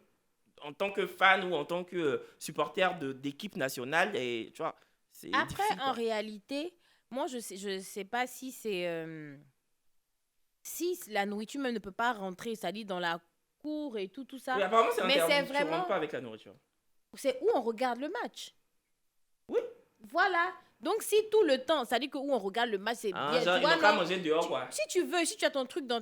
en tant que fan ou en tant que supporter d'équipe nationale, et, tu vois, c'est Après, difficile, quoi. en réalité, moi, je sais pas si c'est... si la nourriture même ne peut pas rentrer, c'est-à-dire dans la cour et tout ça. Oui, apparemment, c'est Mais interdit, c'est tu vraiment- rentres pas avec la nourriture. C'est où on regarde le match. Oui. Voilà. Donc, si tout le temps, c'est-à-dire que où on regarde le match, c'est Ah, bien. genre, Tu ils vois, n'ont pas non, mangé dehors, quoi. si tu veux, si tu as ton truc dans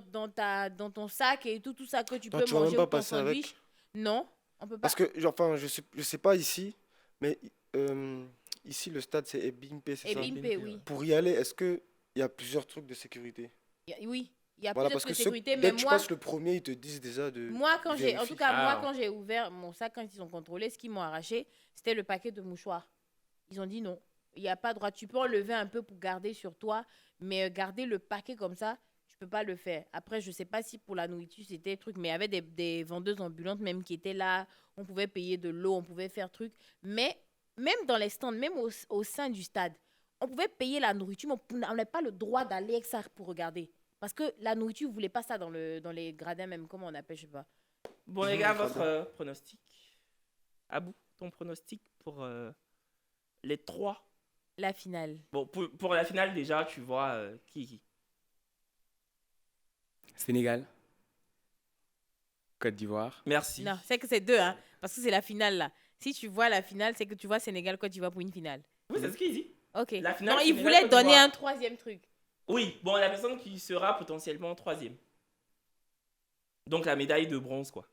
ton sac et tout ça que tu toi, peux tu vas même manger pas ou ton passer avec. sandwich, non, on peut pas. Parce que, genre, enfin, je sais pas ici, mais ici, le stade, c'est Ebimpe, c'est Et ça? Bimpe, oui. Pour y aller, est-ce qu'il y a plusieurs trucs de sécurité? Oui, il y a Voilà, plusieurs parce trucs que de sécurité, dès mais que tu moi, passes le premier, ils te disent déjà de. en vérifie. tout cas, Ah. moi, quand j'ai ouvert mon sac, quand ils ont contrôlé, ce qu'ils m'ont arraché, c'était le paquet de mouchoirs. Ils ont dit non, il n'y a pas droit. Tu peux enlever un peu pour garder sur toi, mais garder le paquet comme ça, tu peux pas le faire. Après, je sais pas si pour la nourriture, c'était truc, mais il y avait des vendeuses ambulantes même qui étaient là. On pouvait payer de l'eau, on pouvait faire truc. Mais même dans les stands, même au sein du stade, on pouvait payer la nourriture, mais on n'avait pas le droit d'aller avec ça pour regarder. Parce que la nourriture, vous voulez pas ça dans les gradins même, comment on appelle, je sais pas. Bon, les gars, votre pronostic. Abou, ton pronostic pour les 3. La finale. Bon, pour la finale, déjà, tu vois qui? Sénégal, Côte d'Ivoire. Merci. Non, c'est que c'est 2, hein, parce que c'est la finale là. Si tu vois la finale, c'est que tu vois Sénégal Côte d'Ivoire pour une finale. Oui, c'est ce qu'il dit. Ok. La finale, non, il Sénégal, voulait Côte donner d'Ivoire. un 3e truc. Oui, bon, la personne qui sera potentiellement 3e. Donc, la médaille de bronze, quoi.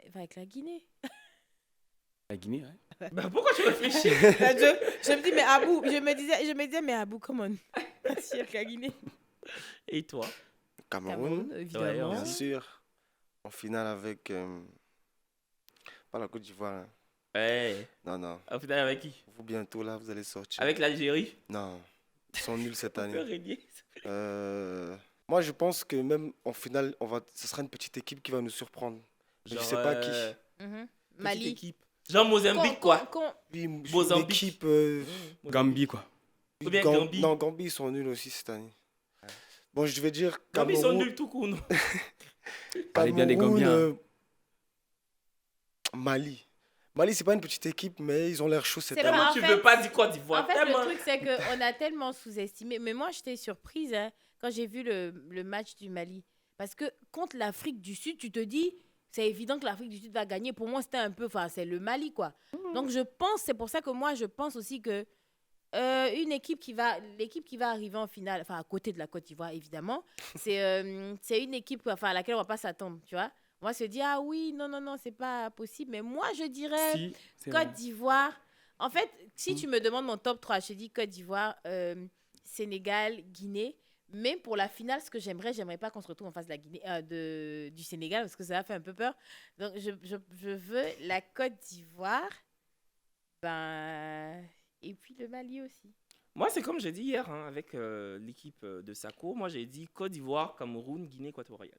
Il va avec la Guinée. La Guinée, ouais. Bah, pourquoi tu réfléchis? je me dis, mais Abou, je me disais, mais Abou, comment si avec la Guinée. Et toi? Cameroun, évidemment. bien sûr. En finale avec. Pas la Côte d'Ivoire. Hein. Ouais. Non, non. Au final, avec qui? Vous, bientôt, là, vous allez sortir. Avec l'Algérie? Non. Ils sont nuls cette On peut année. régner. Moi, je pense que même en finale, ce sera une petite équipe qui va nous surprendre. Mais je sais pas qui. Mhm. Petite Mali. équipe. Genre Mozambique, quoi. Oui, Mozambique. l'équipe. Gambie, quoi. Ou bien Gambie. Non, Gambie, ils sont nuls aussi cette année. Bon, je vais dire Gambie, ils sont Cameroun. nuls tout court, non? Parlez bien des Cameroun, Gambiens. Mali. Mali, c'est pas une petite équipe, mais ils ont l'air chauds cette C'est année. pas- Tellement en tu fait- veux pas dire Côte d'Ivoire. En fait, Tellement. le truc, c'est qu'on a tellement sous-estimé. Mais moi, j'étais surprise hein, quand j'ai vu le match du Mali. Parce que contre l'Afrique du Sud, tu te dis, c'est évident que l'Afrique du Sud va gagner. Pour moi, c'était un peu, enfin, c'est le Mali, quoi. Donc, c'est pour ça que moi, je pense aussi que l'équipe qui va arriver en finale, enfin, à côté de la Côte d'Ivoire, évidemment, c'est une équipe enfin, à laquelle on va pas s'attendre, tu vois. Moi, se dit, ah oui, non, c'est pas possible. Mais moi, je dirais... Si, c'est Côte vrai. d'Ivoire. En fait, si tu me demandes mon top 3, je te dis Côte d'Ivoire, Sénégal, Guinée. Mais pour la finale, ce que j'aimerais pas qu'on se retrouve en face de la Guinée, du Sénégal, parce que ça a fait un peu peur. Donc, je veux la Côte d'Ivoire. Et puis le Mali aussi. Moi, c'est comme j'ai dit hier hein, avec l'équipe de Sako. Moi, j'ai dit Côte d'Ivoire, Cameroun, Guinée équatoriale.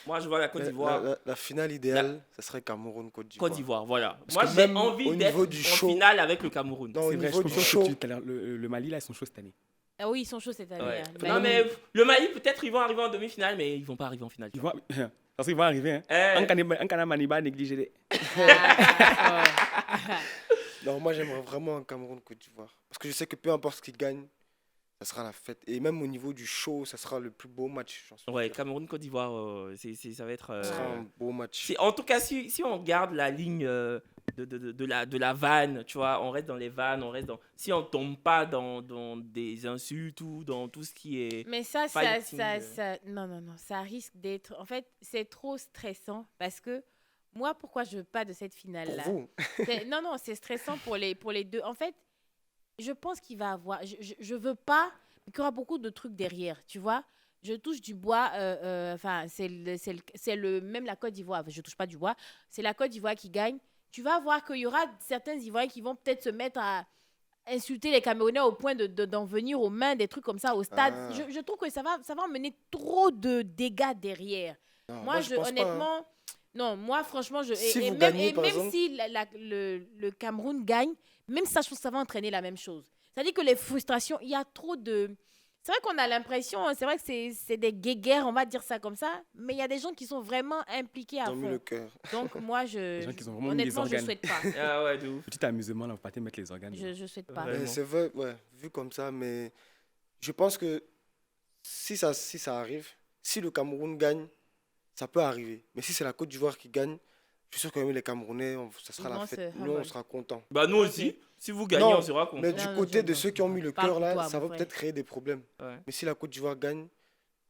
Moi, je vois la Côte d'Ivoire. La finale idéale, ce serait Cameroun-Côte d'Ivoire. Côte d'Ivoire, voilà. Parce Moi, que j'ai même envie au d'être niveau du en show- finale avec le Cameroun. Non, au C'est vrai, je niveau du comprends ce show. que tu dis tout à l'heure. Le Mali, là, ils sont chauds cette année. Ah oui, ils sont chauds cette année. Ouais. hein. Le Non, Mali. mais le Mali, peut-être ils vont arriver en demi-finale, mais ils vont pas arriver en finale. Ils vont... Parce qu'ils vont arriver. Hein. Eh, Un Maniba négligé. Ah, Non, moi j'aimerais vraiment un Cameroun-Côte d'Ivoire. Parce que je sais que peu importe ce qui gagne, ça sera la fête. Et même au niveau du show, ça sera le plus beau match, j'en suis Ouais, sûr. Cameroun-Côte d'Ivoire, ça va être. Ça sera un beau match. En tout cas, si on regarde la ligne de la vanne, tu vois, on reste dans les vannes, si on tombe pas dans des insultes ou dans tout ce qui est. Mais ça, Fighting, non, ça risque d'être... En fait, c'est trop stressant parce que moi, pourquoi je veux pas de cette Pour finale-là? vous, Non, c'est stressant pour les deux. En fait, je pense qu'il va avoir... Je veux pas qu'il y aura beaucoup de trucs derrière, tu vois. Je touche du bois, enfin, même la Côte d'Ivoire, enfin, je touche pas du bois, c'est la Côte d'Ivoire qui gagne. Tu vas voir qu'il y aura certains Ivoiriens qui vont peut-être se mettre à insulter les Camerounais au point d'en venir aux mains, des trucs comme ça au stade. Ah. Je trouve que ça va emmener trop de dégâts derrière. non, Moi, je pense pas, hein. honnêtement, non, moi, franchement, Si vous même, gagnez, par même exemple- si le Cameroun gagne, même ça, je trouve que ça va entraîner la même chose. C'est-à-dire que les frustrations, il y a trop de... C'est vrai qu'on a l'impression, c'est vrai que c'est des guéguerres, on va dire ça comme ça, mais il y a des gens qui sont vraiment impliqués à Ils ont mis le fond. cœur. Donc, moi, Les gens qui ont vraiment mis les honnêtement, je organes. souhaite pas. Ah ouais, de ouf. Petit amusement, là, faut pas te mettre les organes. Je souhaite pas. Ouais. Vraiment. C'est vrai, ouais, vu comme ça, mais je pense que si ça arrive, si le Cameroun gagne, ça peut arriver. Mais si c'est la Côte d'Ivoire qui gagne, je suis sûr que même les Camerounais, ça sera Ils la vont fête. se Nous, on ramasser. sera contents. Bah, nous aussi. Si vous gagnez, Non, on sera content. Mais du Non, côté j'aime de pas. ceux qui ont mis le Parle cœur pour là, toi, ça mon va frère. peut-être créer des problèmes. Ouais. Mais si la Côte d'Ivoire gagne,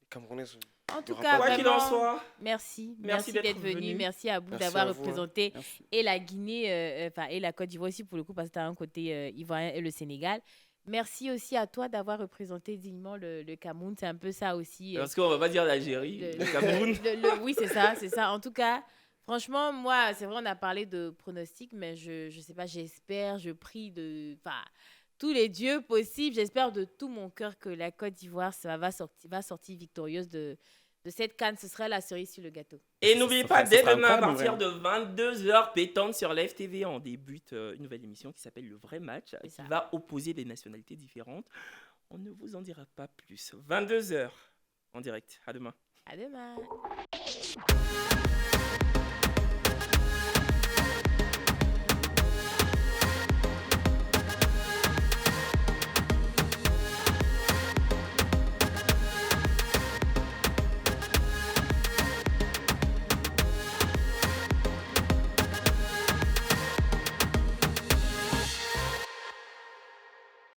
les Camerounais sont... En tout aura cas, pas- Quoi qu'il en vraiment, soit, merci Merci d'être d'être venu. venu. Merci à vous Merci d'avoir à vous, hein. représenté Merci. et la Guinée, enfin, et la Côte d'Ivoire aussi, pour le coup, parce que tu as un côté ivoirien et le Sénégal. Merci aussi à toi d'avoir représenté dignement le Cameroun. C'est un peu ça aussi. parce qu'on va pas dire l'Algérie, le Cameroun. Oui, c'est ça, c'est ça. En tout cas, franchement, moi, c'est vrai, on a parlé de pronostics, mais je sais pas, j'espère, je prie enfin, tous les dieux possibles, j'espère de tout mon cœur que la Côte d'Ivoire va sortir victorieuse de cette CAN. Ce sera la cerise sur le gâteau. Et n'oubliez pas, Ça dès sera demain, à incroyable, partir de 22h pétante sur Live TV, on débute une nouvelle émission qui s'appelle Le Vrai Match, qui ça. va opposer des nationalités différentes. On ne vous en dira pas plus. 22h en direct. À demain. À demain.